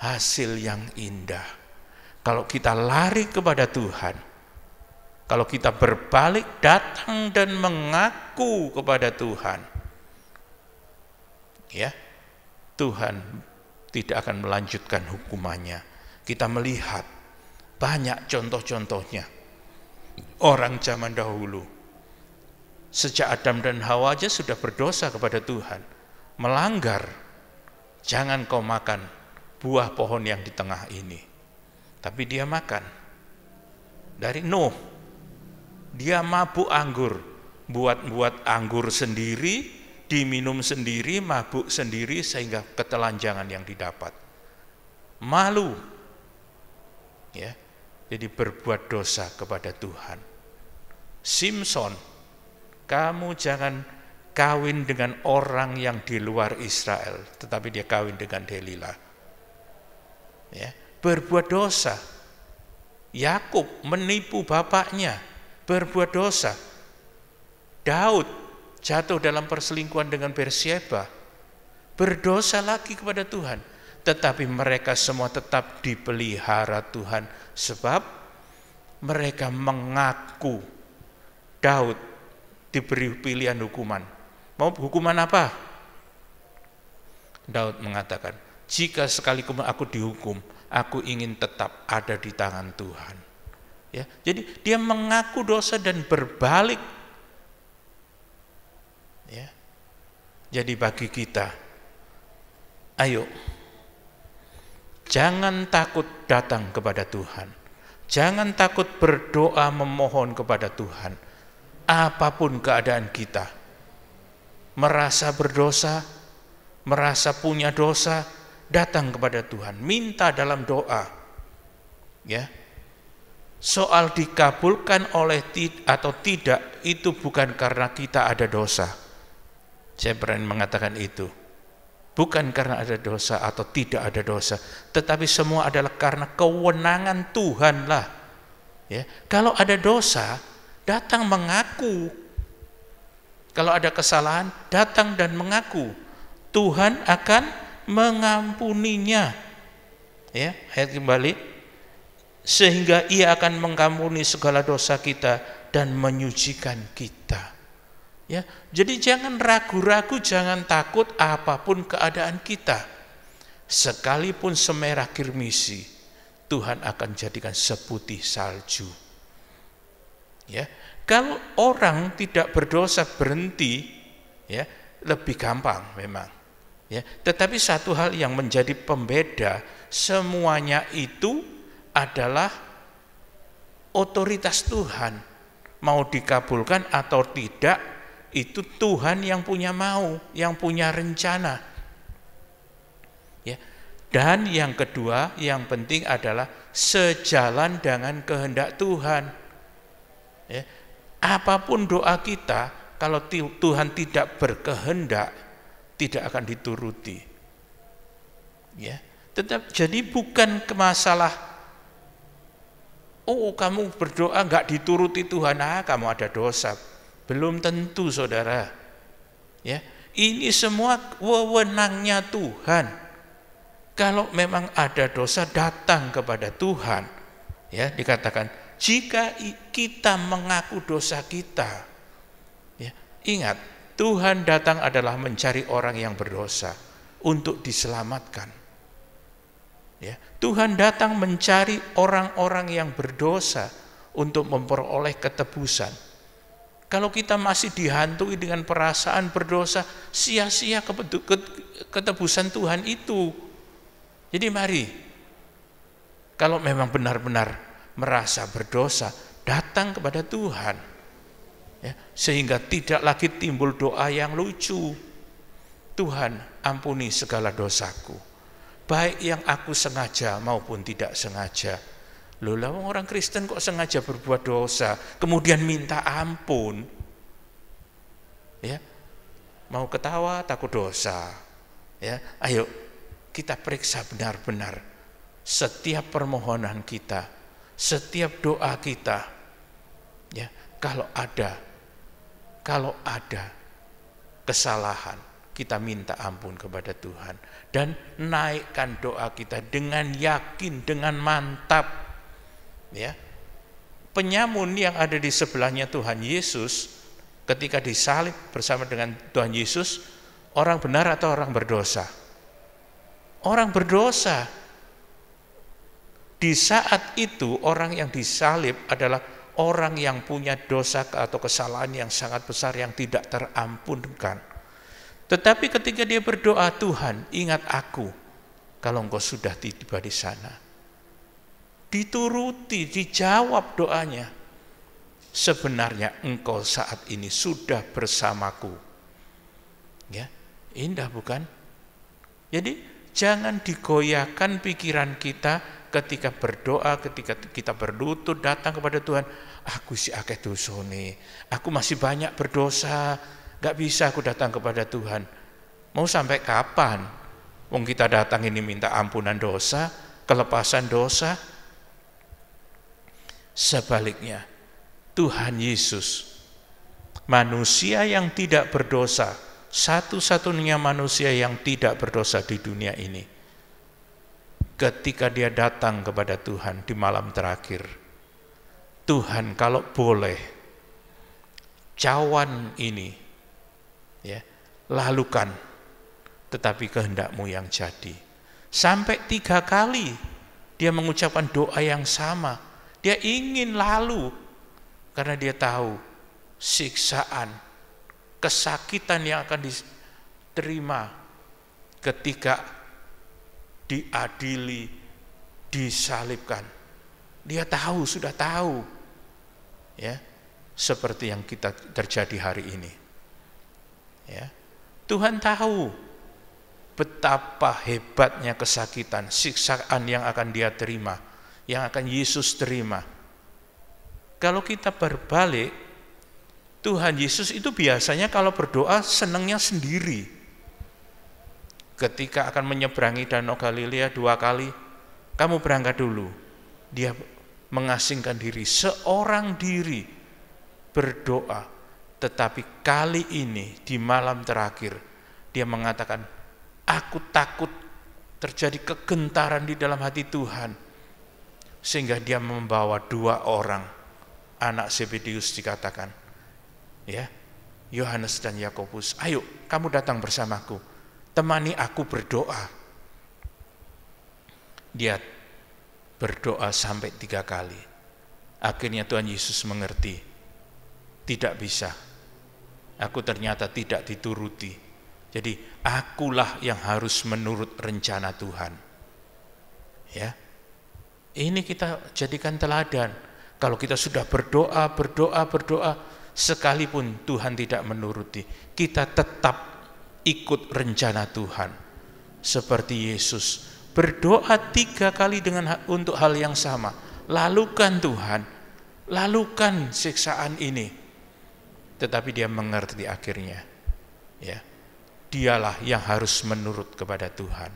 Hasil yang indah. Kalau kita lari kepada Tuhan, kalau kita berbalik datang dan mengaku kepada Tuhan, ya, Tuhan tidak akan melanjutkan hukumannya. Kita melihat banyak contoh-contohnya. Orang zaman dahulu, sejak Adam dan Hawa aja sudah berdosa kepada Tuhan, melanggar, jangan kau makan buah pohon yang di tengah ini. Tapi dia makan. Dari Nuh, dia mabuk anggur, buat anggur sendiri, diminum sendiri, mabuk sendiri, sehingga ketelanjangan yang didapat. Malu, ya, jadi berbuat dosa kepada Tuhan. Simson, kamu jangan kawin dengan orang yang di luar Israel, tetapi dia kawin dengan Delila. Ya, berbuat dosa. Yakub menipu bapaknya, berbuat dosa. Daud jatuh dalam perselingkuhan dengan Bersyeba, berdosa lagi kepada Tuhan. Tetapi mereka semua tetap dipelihara Tuhan, sebab mereka mengaku. Daud diberi pilihan hukuman. Mau hukuman apa? Daud mengatakan, jika sekalipun aku dihukum, aku ingin tetap ada di tangan Tuhan. Ya, jadi dia mengaku dosa dan berbalik. Ya. Jadi bagi kita, ayo, jangan takut datang kepada Tuhan. Jangan takut berdoa memohon kepada Tuhan. Apapun keadaan kita, merasa berdosa, merasa punya dosa, datang kepada Tuhan, minta dalam doa. Ya. Soal dikabulkan oleh atau tidak itu bukan karena kita ada dosa. Saya berani mengatakan itu. Bukan karena ada dosa atau tidak ada dosa, tetapi semua adalah karena kewenangan Tuhan lah. Ya. Kalau ada dosa, datang mengaku. Kalau ada kesalahan, datang dan mengaku. Tuhan akan mengampuninya. Ya, ayat kembali. Sehingga ia akan mengampuni segala dosa kita dan menyucikan kita. Ya, jadi jangan ragu-ragu, jangan takut apapun keadaan kita. Sekalipun semerah kirmisi, Tuhan akan jadikan seputih salju. Ya, kalau orang tidak berdosa berhenti, ya, lebih gampang memang. Ya, tetapi satu hal yang menjadi pembeda, semuanya itu adalah otoritas Tuhan. Mau dikabulkan atau tidak, itu Tuhan yang punya mau, yang punya rencana. Ya. Dan yang kedua, yang penting adalah sejalan dengan kehendak Tuhan. Ya. Apapun doa kita, kalau Tuhan tidak berkehendak, tidak akan dituruti. Ya. Jadi bukan masalah, oh kamu berdoa enggak dituruti Tuhan, kamu ada dosa. Belum tentu, saudara. Ya, ini semua wewenangnya Tuhan. Kalau memang ada dosa, datang kepada Tuhan. Ya, dikatakan jika kita mengaku dosa kita, ya, ingat Tuhan datang adalah mencari orang yang berdosa untuk diselamatkan. Ya, Tuhan datang mencari orang-orang yang berdosa untuk memperoleh ketebusan. Kalau kita masih dihantui dengan perasaan berdosa, sia-sia ketebusan Tuhan itu. Jadi mari, kalau memang benar-benar merasa berdosa, datang kepada Tuhan. Ya, sehingga tidak lagi timbul doa yang lucu. Tuhan, ampuni segala dosaku, baik yang aku sengaja maupun tidak sengaja. Loh, orang Kristen kok sengaja berbuat dosa, kemudian minta ampun. Ya, mau ketawa takut dosa. Ya, ayo kita periksa benar-benar setiap permohonan kita, setiap doa kita. Ya, kalau ada kesalahan, kita minta ampun kepada Tuhan dan naikkan doa kita dengan yakin, dengan mantap. Ya. Penyamun yang ada di sebelahnya Tuhan Yesus ketika disalib bersama dengan Tuhan Yesus, orang benar atau orang berdosa? Orang berdosa. Di saat itu orang yang disalib adalah orang yang punya dosa atau kesalahan yang sangat besar yang tidak terampunkan. Tetapi ketika dia berdoa, Tuhan ingat aku kalau engkau sudah tiba di sana. Dituruti, dijawab doanya. Sebenarnya engkau saat ini sudah bersamaku. Ya, indah bukan? Jadi jangan digoyahkan pikiran kita ketika berdoa, ketika kita berlutut datang kepada Tuhan. Aku si akeh dosane, aku masih banyak berdosa, gak bisa aku datang kepada Tuhan. Mau sampai kapan? Wong kita datang ini minta ampunan dosa, kelepasan dosa. Sebaliknya, Tuhan Yesus, manusia yang tidak berdosa, satu-satunya manusia yang tidak berdosa di dunia ini, ketika dia datang kepada Tuhan di malam terakhir, Tuhan kalau boleh, cawan ini, ya, lalukan, tetapi kehendakmu yang jadi. Sampai 3 kali dia mengucapkan doa yang sama. Dia ingin lalu karena dia tahu siksaan, kesakitan yang akan diterima ketika diadili, disalibkan. Dia tahu, sudah tahu. Ya, seperti yang kita terjadi hari ini. Ya. Tuhan tahu betapa hebatnya kesakitan, siksaan yang akan dia terima, yang akan Yesus terima. Kalau kita berbalik, Tuhan Yesus itu biasanya kalau berdoa senangnya sendiri. Ketika akan menyeberangi Danau Galilea 2 kali, kamu berangkat dulu. Dia mengasingkan diri, seorang diri berdoa. Tetapi kali ini di malam terakhir, dia mengatakan, aku takut terjadi kegentaran di dalam hati Tuhan. Sehingga dia membawa 2 orang, anak Zebedeus dikatakan, ya, Yohanes dan Yakobus, ayo kamu datang bersamaku, temani aku berdoa. Dia berdoa sampai 3 kali. Akhirnya Tuhan Yesus mengerti, tidak bisa. Aku ternyata tidak dituruti. Jadi akulah yang harus menurut rencana Tuhan. Ya, ini kita jadikan teladan. Kalau kita sudah berdoa, sekalipun Tuhan tidak menuruti, kita tetap ikut rencana Tuhan. Seperti Yesus berdoa 3 kali untuk hal yang sama. Lalukan Tuhan, lalukan siksaan ini. Tetapi dia mengerti akhirnya, ya, dialah yang harus menurut kepada Tuhan.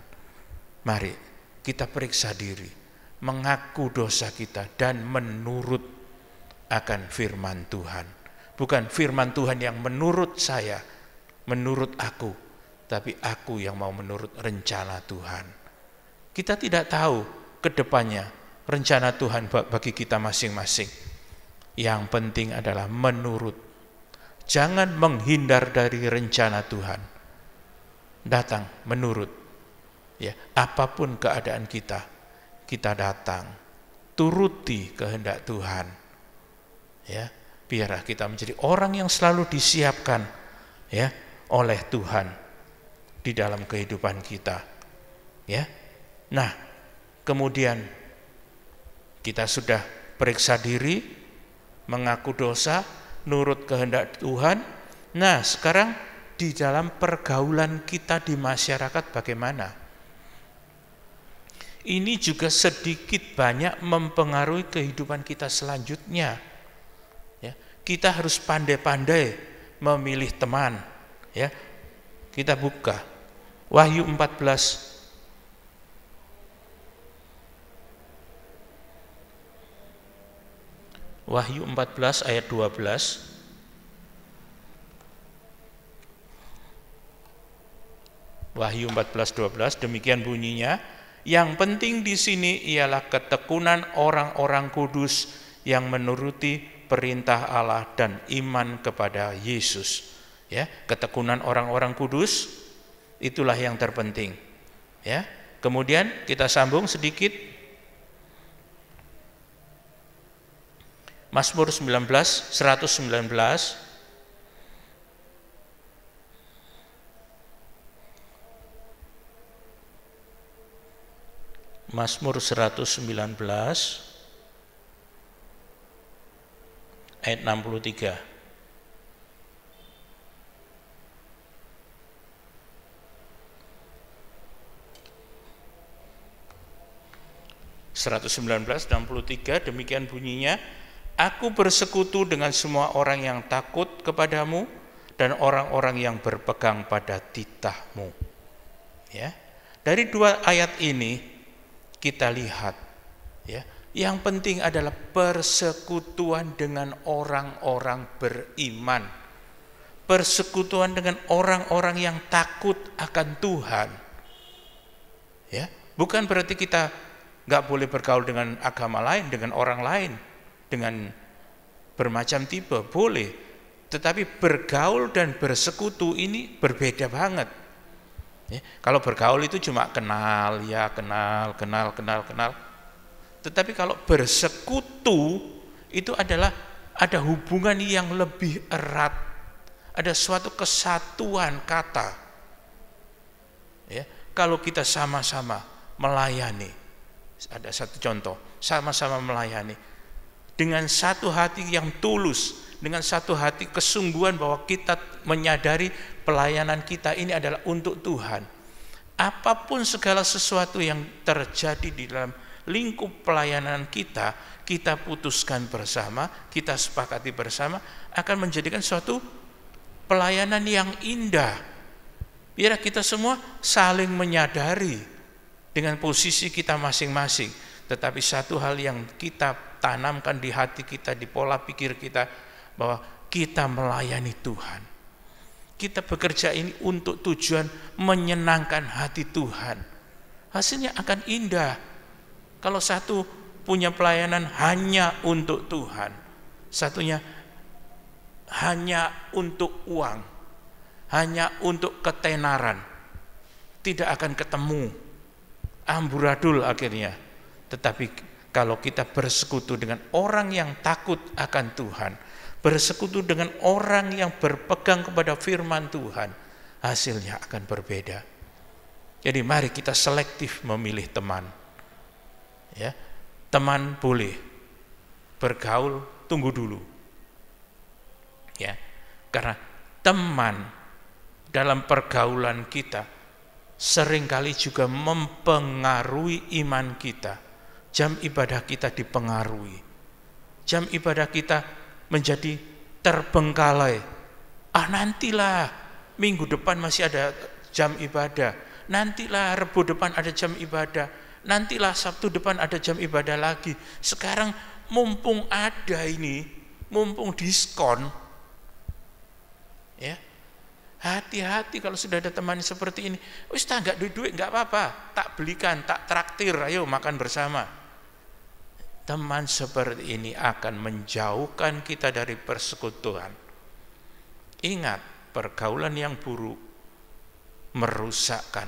Mari kita periksa diri, mengaku dosa kita dan menurut akan firman Tuhan. Bukan firman Tuhan yang menurut saya, menurut aku, tapi aku yang mau menurut rencana Tuhan. Kita tidak tahu ke depannya rencana Tuhan bagi kita masing-masing. Yang penting adalah menurut. Jangan menghindar dari rencana Tuhan. Datang menurut. Ya, apapun keadaan kita datang. Turuti kehendak Tuhan. Ya, biarlah kita menjadi orang yang selalu disiapkan, ya, oleh Tuhan di dalam kehidupan kita. Ya. Nah, kemudian kita sudah periksa diri, mengaku dosa, nurut kehendak Tuhan. Nah, sekarang di dalam pergaulan kita di masyarakat bagaimana? Ini juga sedikit banyak mempengaruhi kehidupan kita selanjutnya. Ya, kita harus pandai-pandai memilih teman. Ya, kita buka Wahyu 14. Wahyu 14 ayat 12. Wahyu 14:12 demikian bunyinya. Yang penting di sini ialah ketekunan orang-orang kudus yang menuruti perintah Allah dan iman kepada Yesus. Ya, ketekunan orang-orang kudus itulah yang terpenting. Ya. Kemudian kita sambung sedikit. Mazmur 119. Mazmur 119 ayat 63. Demikian bunyinya, aku bersekutu dengan semua orang yang takut kepadamu dan orang-orang yang berpegang pada titahmu. Ya. Dari dua ayat ini kita lihat, ya, yang penting adalah persekutuan dengan orang-orang beriman, persekutuan dengan orang-orang yang takut akan Tuhan. Ya, bukan berarti kita nggak boleh bergaul dengan agama lain, dengan orang lain, dengan bermacam tipe, boleh. Tetapi bergaul dan bersekutu ini berbeda banget. Ya, kalau bergaul itu cuma kenal, ya kenal. Tetapi kalau bersekutu itu adalah ada hubungan yang lebih erat, ada suatu kesatuan kata. Ya, kalau kita sama-sama melayani, ada satu contoh, sama-sama melayani dengan satu hati yang tulus, dengan satu hati kesungguhan bahwa kita menyadari pelayanan kita ini adalah untuk Tuhan. Apapun segala sesuatu yang terjadi di dalam lingkup pelayanan kita, kita putuskan bersama, kita sepakati bersama, akan menjadikan suatu pelayanan yang indah. Biar kita semua saling menyadari dengan posisi kita masing-masing. Tetapi satu hal yang kita tanamkan di hati kita, di pola pikir kita, bahwa kita melayani Tuhan. Kita bekerja ini untuk tujuan menyenangkan hati Tuhan. Hasilnya akan indah. Kalau satu punya pelayanan hanya untuk Tuhan, satunya hanya untuk uang, hanya untuk ketenaran, tidak akan ketemu, amburadul akhirnya. Tetapi kalau kita bersekutu dengan orang yang takut akan Tuhan, bersekutu dengan orang yang berpegang kepada firman Tuhan, hasilnya akan berbeda. Jadi mari kita selektif memilih teman. Ya, teman boleh, bergaul tunggu dulu. Ya, karena teman dalam pergaulan kita seringkali juga mempengaruhi iman kita. Jam ibadah kita dipengaruhi. Jam ibadah kita menjadi terbengkalai. Nantilah minggu depan masih ada jam ibadah. Nantilah Rebu depan ada jam ibadah. Nantilah Sabtu depan ada jam ibadah lagi. Sekarang mumpung ada ini, mumpung diskon. Ya. Hati-hati kalau sudah ada teman seperti ini. Wis tak enggak duit enggak apa-apa, tak belikan, tak traktir, ayo makan bersama. Teman seperti ini akan menjauhkan kita dari persekutuan. Ingat, pergaulan yang buruk merusakkan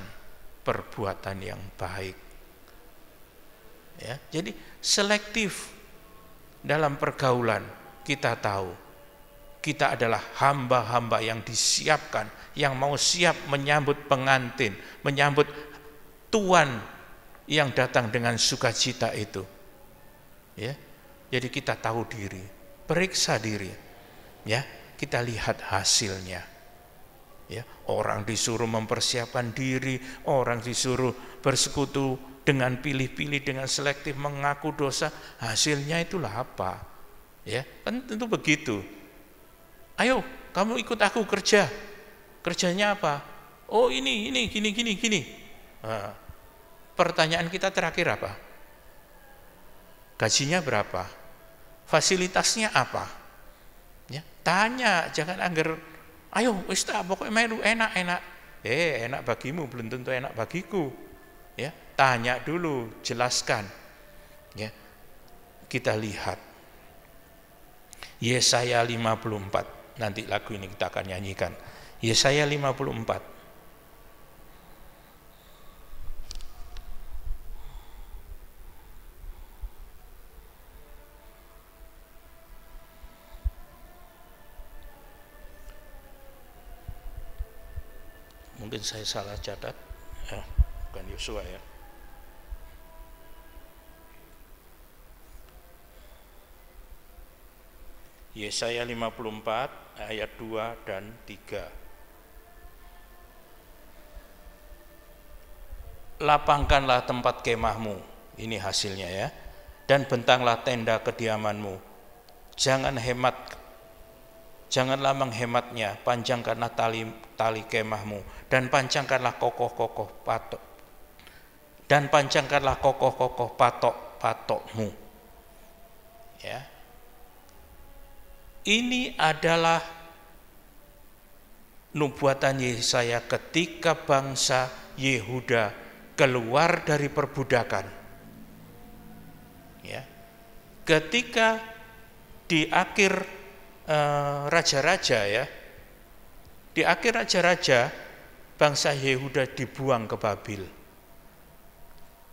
perbuatan yang baik. Ya, jadi selektif dalam pergaulan. Kita tahu kita adalah hamba-hamba yang disiapkan, yang mau siap menyambut pengantin, menyambut Tuhan yang datang dengan sukacita itu. Ya, jadi kita tahu diri, periksa diri, ya, kita lihat hasilnya. Ya, orang disuruh mempersiapkan diri, orang disuruh bersekutu dengan pilih-pilih, dengan selektif mengaku dosa, hasilnya itulah apa? Ya, kan tentu begitu. Ayo, kamu ikut aku kerja. Kerjanya apa? Oh ini, gini. Nah, pertanyaan kita terakhir apa? Gajinya berapa? Fasilitasnya apa? Ya, tanya, jangan angger, ayo wis tak pokoknya melu enak-enak. Enak bagimu belum tentu enak bagiku. Ya, tanya dulu, jelaskan. Ya. Kita lihat Yesaya 54. Nanti lagu ini kita akan nyanyikan. Yesaya 54. Mungkin saya salah catat, bukan Yosua ya. Yesaya 54 ayat 2 dan 3. Lapangkanlah tempat kemahmu, ini hasilnya ya, dan bentanglah tenda kediamanmu. Janganlah menghematnya, panjangkanlah tali kemahmu, dan panjangkanlah kokoh-kokoh patok, patokmu. Ya. Ini adalah nubuatan Yesaya ketika bangsa Yehuda keluar dari perbudakan. Ya. Ketika di akhir raja-raja ya, di akhir raja-raja bangsa Yehuda dibuang ke Babil.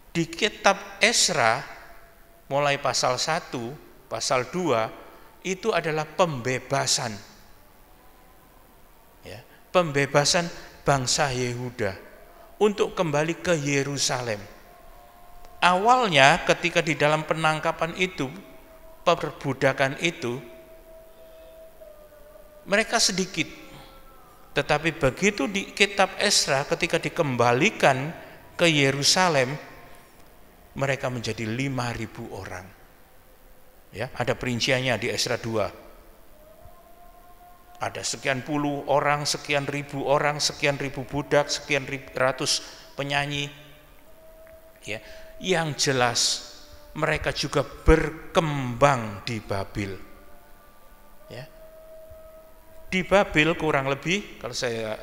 Di kitab Esra mulai pasal 1, pasal 2 itu adalah pembebasan. Ya, pembebasan bangsa Yehuda untuk kembali ke Yerusalem. Awalnya ketika di dalam penangkapan itu, perbudakan itu, mereka sedikit, tetapi begitu di kitab Esra ketika dikembalikan ke Yerusalem, mereka menjadi 5.000 orang. Ya, ada perinciannya di Esra 2. Ada sekian puluh orang, sekian ribu orang, sekian ribu budak, sekian ratus penyanyi. Ya, yang jelas mereka juga berkembang di Babil. Ya. Di Babil kurang lebih, kalau saya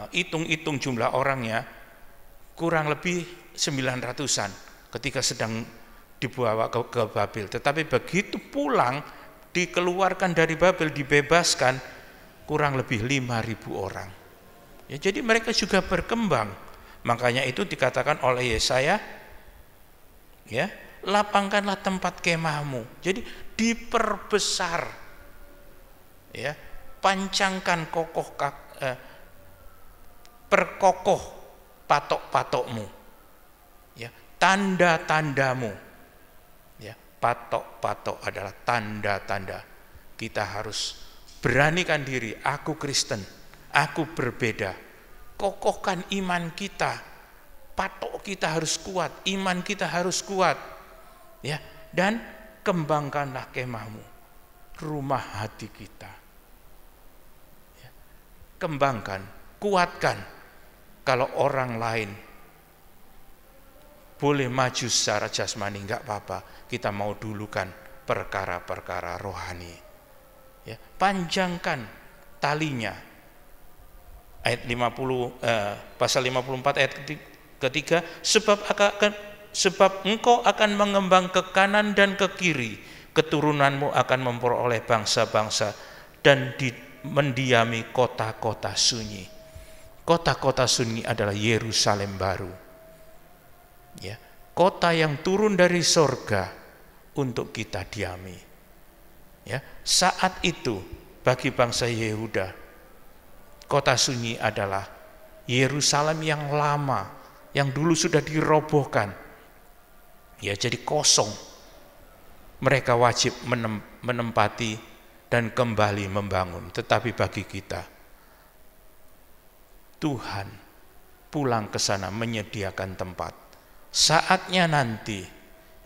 hitung-hitung jumlah orangnya, kurang lebih 900-an ketika sedang dibawa ke Babil. Tetapi begitu pulang, dikeluarkan dari Babil, dibebaskan, kurang lebih 5.000 orang. Ya, jadi mereka juga berkembang. Makanya itu dikatakan oleh Yesaya, ya, lapangkanlah tempat kemahmu. Jadi diperbesar, ya, pancangkan perkokoh patok-patokmu, ya, tanda-tandamu. Ya, patok-patok adalah tanda-tanda. Kita harus beranikan diri, aku Kristen, aku berbeda. Kokohkan iman kita, patok kita harus kuat, iman kita harus kuat. Ya, dan kembangkanlah kemahmu, rumah hati kita. Ya, kembangkan, kuatkan. Kalau orang lain boleh maju secara jasmani, enggak apa-apa. Kita mau dulukan perkara-perkara rohani. Ya, panjangkan talinya. Ayat 50, pasal 54 ayat ketiga, sebab engkau akan mengembang ke kanan dan ke kiri, keturunanmu akan memperoleh bangsa-bangsa dan mendiami kota-kota sunyi. Kota-kota sunyi adalah Yerusalem baru. Ya, kota yang turun dari sorga untuk kita diami. Ya, saat itu bagi bangsa Yehuda, kota sunyi adalah Yerusalem yang lama, yang dulu sudah dirobohkan. Ya, jadi kosong. Mereka wajib menempati dan kembali membangun. Tetapi bagi kita, Tuhan pulang ke sana menyediakan tempat. Saatnya nanti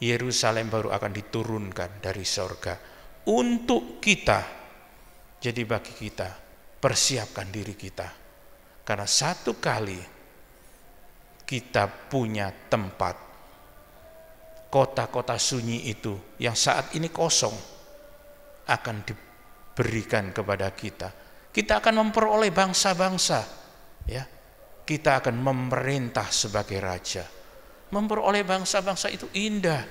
Yerusalem baru akan diturunkan dari sorga untuk kita. Jadi bagi kita, persiapkan diri kita, karena satu kali kita punya tempat, kota-kota sunyi itu yang saat ini kosong akan diberikan kepada kita. Kita akan memperoleh bangsa-bangsa, ya, kita akan memerintah sebagai raja. Memperoleh bangsa-bangsa itu indah.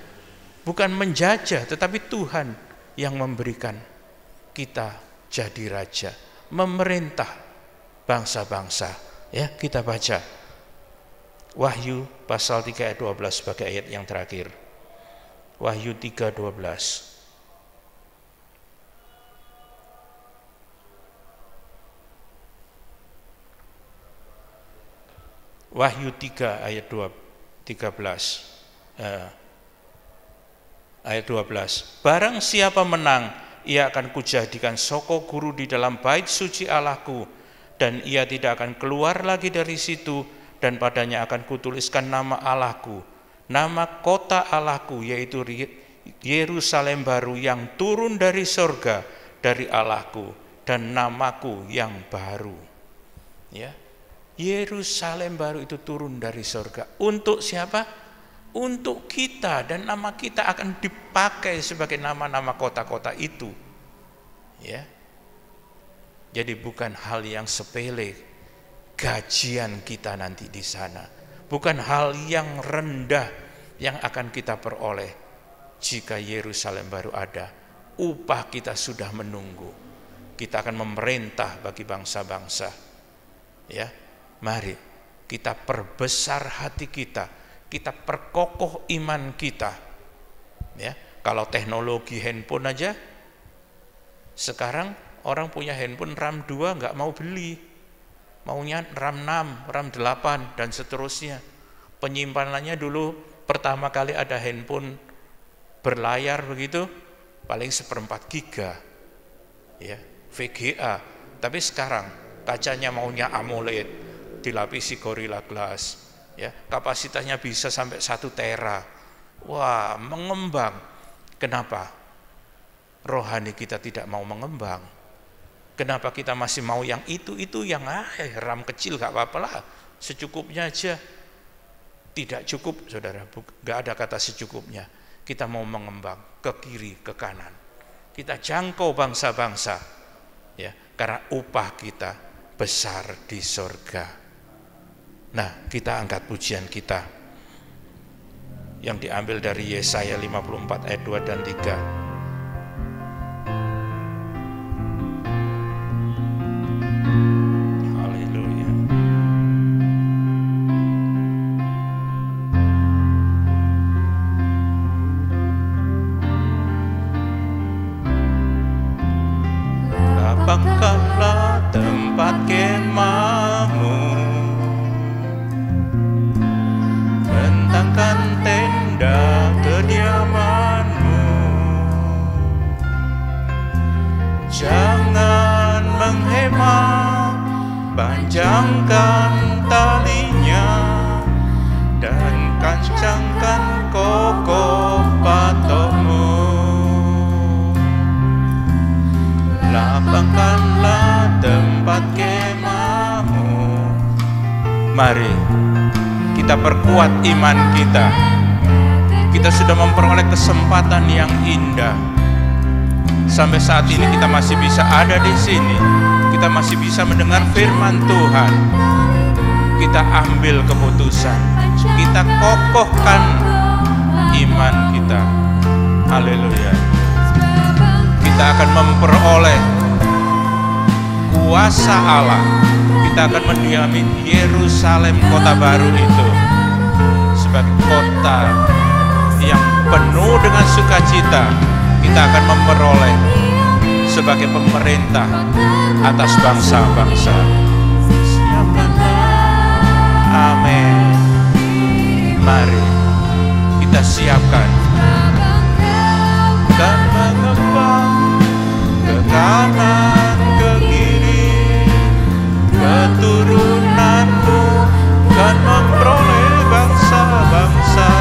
Bukan menjajah, tetapi Tuhan yang memberikan kita jadi raja, memerintah bangsa-bangsa. Ya, kita baca Wahyu pasal 3 ayat 12 sebagai ayat yang terakhir. Wahyu 3:12. Wahyu 3 ayat 13. Ayat 12. Barang siapa menang, ia akan kujadikan soko guru di dalam bait suci Allahku, dan ia tidak akan keluar lagi dari situ, dan padanya akan kutuliskan nama Allahku, nama kota Allahku, yaitu Yerusalem baru yang turun dari sorga dari Allahku, dan namaku yang baru. Ya, Yerusalem baru itu turun dari sorga. Untuk siapa? Untuk kita, dan nama kita akan dipakai sebagai nama-nama kota-kota itu. Ya, jadi bukan hal yang sepele gajian kita nanti di sana, bukan hal yang rendah yang akan kita peroleh jika Yerusalem baru ada. Upah kita sudah menunggu. Kita akan memerintah bagi bangsa-bangsa. Ya, mari kita perbesar hati kita, kita perkokoh iman kita. Ya, kalau teknologi handphone aja, sekarang orang punya handphone RAM 2 nggak mau beli. Maunya RAM 6, RAM 8, dan seterusnya. Penyimpanannya dulu pertama kali ada handphone berlayar begitu, paling 1/4 giga, ya, VGA. Tapi sekarang kacanya maunya AMOLED, dilapisi Gorilla Glass, ya, kapasitasnya bisa sampai 1 tera. Wah, mengembang. Kenapa? Rohani kita tidak mau mengembang. Kenapa kita masih mau yang itu yang RAM kecil gak apa-apa lah, secukupnya aja. Tidak cukup, saudara, gak ada kata secukupnya. Kita mau mengembang ke kiri, ke kanan. Kita jangkau bangsa-bangsa, ya, karena upah kita besar di sorga. Nah, kita angkat pujian kita yang diambil dari Yesaya 54 ayat 2 dan 3. Lapangkanlah tempat kemahmu, bentangkan tenda kediamanmu, jangan menghemat, panjangkan talinya, dan kencangkan kokoh patokmu. Lapangkanlah tempat kemahmu. Mari kita perkuat iman kita. Kita sudah memperoleh kesempatan yang indah. Sampai saat ini kita masih bisa ada di sini. Kita masih bisa mendengar firman Tuhan. Kita ambil keputusan. Kita kokohkan iman kita. Haleluya. Kita akan memperoleh kuasa Allah. Kita akan mendiami Yerusalem, kota baru itu, sebagai kota yang penuh dengan sukacita. Kita akan memperoleh sebagai pemerintah atas bangsa-bangsa. Siapkanlah, amin. Mari kita siapkan dan mengembang ke kanan, ke kiri. Keturunanmu kan memperoleh bangsa-bangsa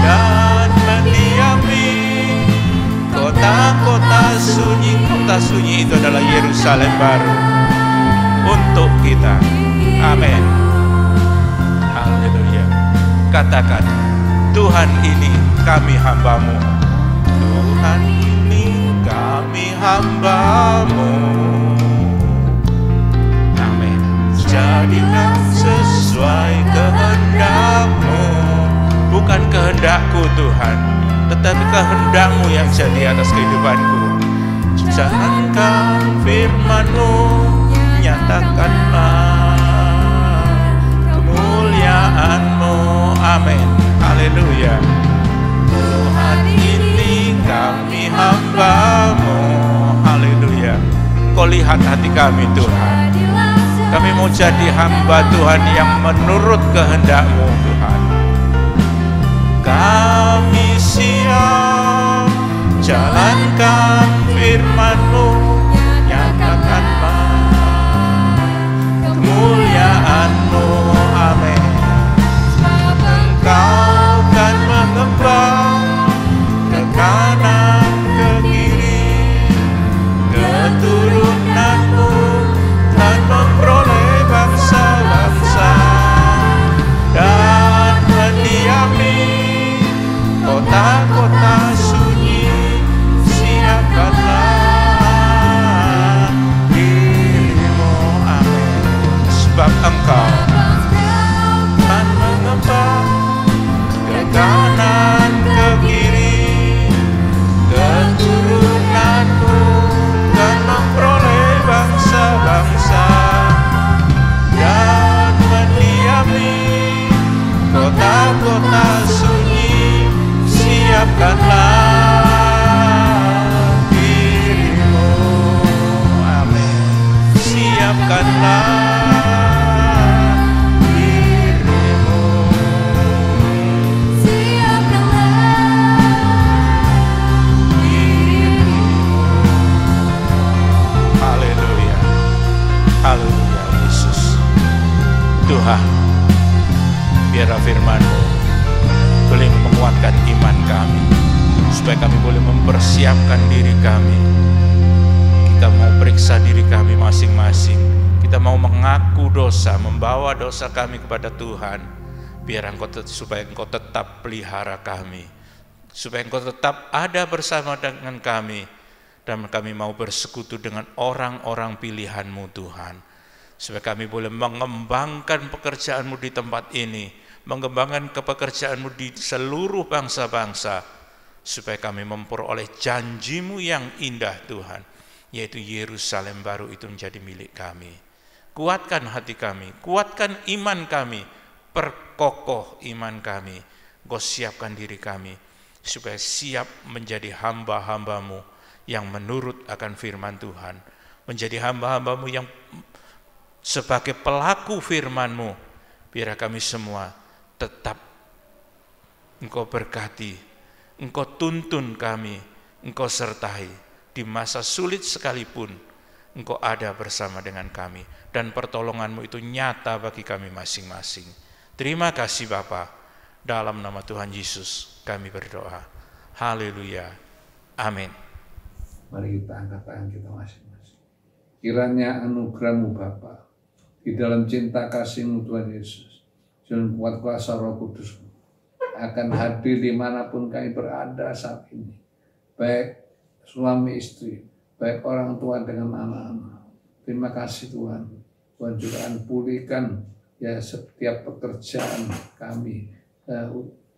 dan mendiami kota-kota sunyi. Kota sunyi itu adalah Yerusalem baru untuk kita. Amin. Haleluya. Katakan, Tuhan, ini kami hamba-Mu. Tuhan, ini kami hamba-Mu. Amin. jadilah sesuai kehendak-Mu. Bukan kehendak-Ku Tuhan, tetapi kehendak-Mu yang jadi atas kehidupanku. Jalankan firman-Mu, nyatakanlah kemuliaan-Mu. Amin. Haleluya. Tuhan, ini kami hamba-Mu. Haleluya. Kau lihat hati kami Tuhan. Kami mau jadi hamba Tuhan yang menurut kehendak-Mu Tuhan. Kami siap jalankan firman-Mu, nyatakanlah kemuliaan-Mu. Amin. Engkau kan mengembang ke kanan ke kiri, keturunan-Mu dan memperoleh bangsa-bangsa dan mendiami kota-kota sunyi. Siapkanlah diri-Mu. Amin. Sebab Engkau akan mengembang ke kanan ke kiri, keturunan-Mu dan memperoleh bangsa-bangsa dan mendiami kota-kota sunyi. Siapkanlah diri-Mu. Amin. Siapkanlah diri-Mu. Haleluya. Haleluya Yesus. Tuhan, biarlah firman-Mu boleh menguatkan iman kami, supaya kami boleh mempersiapkan diri kami. Kita mau periksa diri kami masing-masing. Kita mau mengaku dosa, membawa dosa kami kepada Tuhan. Supaya Engkau tetap pelihara kami, supaya Engkau tetap ada bersama dengan kami, dan kami mau bersekutu dengan orang-orang pilihan-Mu Tuhan. Supaya kami boleh mengembangkan pekerjaan-Mu di tempat ini, mengembangkan pekerjaan-Mu di seluruh bangsa-bangsa, supaya kami memperoleh janji-Mu yang indah Tuhan, yaitu Yerusalem baru itu menjadi milik kami. Kuatkan hati kami, kuatkan iman kami, perkokoh iman kami. Engkau siapkan diri kami, supaya siap menjadi hamba-hamba-Mu yang menurut akan firman Tuhan, menjadi hamba-hamba-Mu yang sebagai pelaku firman-Mu. Biar kami semua tetap Engkau berkati, Engkau tuntun kami, Engkau sertai di masa sulit sekalipun. Engkau ada bersama dengan kami, dan pertolongan-Mu itu nyata bagi kami masing-masing. Terima kasih Bapa. Dalam nama Tuhan Yesus kami berdoa. Haleluya. Amin. Mari kita angkat tangan kita masing-masing. Kiranya anugerah-Mu Bapa, di dalam cinta kasih-Mu Tuhan Yesus, dan kuat kuasa Roh Kudus akan hadir dimanapun kami berada saat ini, baik suami istri, baik orang tua dengan anak-anak. Terima kasih Tuhan. Tuhan juga akan pulihkan ya setiap pekerjaan kami,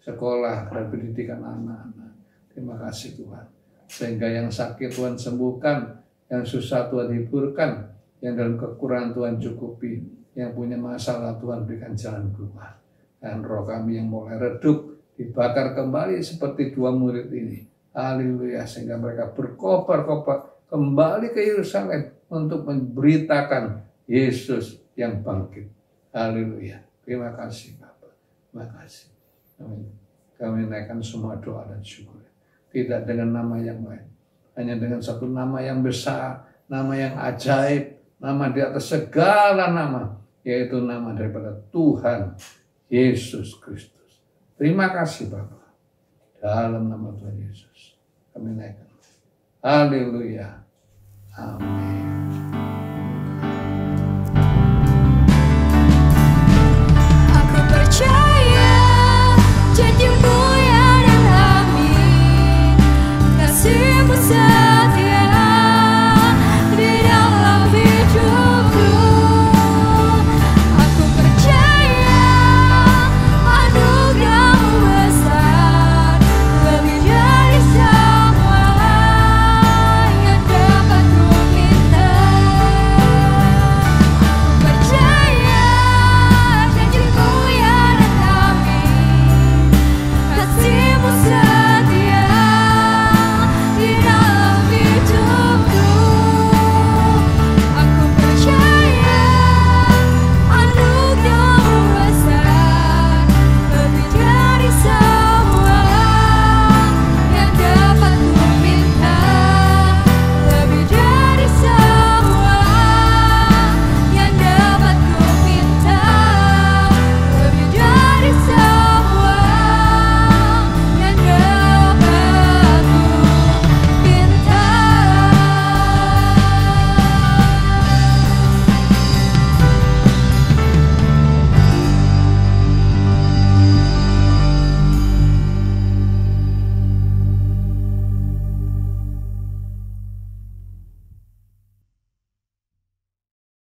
sekolah dan pendidikan anak-anak. Terima kasih Tuhan. Sehingga yang sakit Tuhan sembuhkan, yang susah Tuhan hiburkan, yang dalam kekurangan Tuhan cukupi, yang punya masalah Tuhan berikan jalan keluar. Dan roh kami yang mulai redup dibakar kembali seperti dua murid ini. Haleluya. Sehingga mereka berkobar-kobar kembali ke Yerusalem untuk memberitakan Yesus yang bangkit. Haleluya. Terima kasih Bapak. Terima kasih. Amin. Kami naikkan semua doa dan syukur. Tidak dengan nama yang lain, hanya dengan satu nama yang besar, nama yang ajaib, nama di atas segala nama, yaitu nama daripada Tuhan Yesus Kristus. Terima kasih Bapak. Dalam nama Tuhan Yesus kami naikkan. Haleluya. Amin.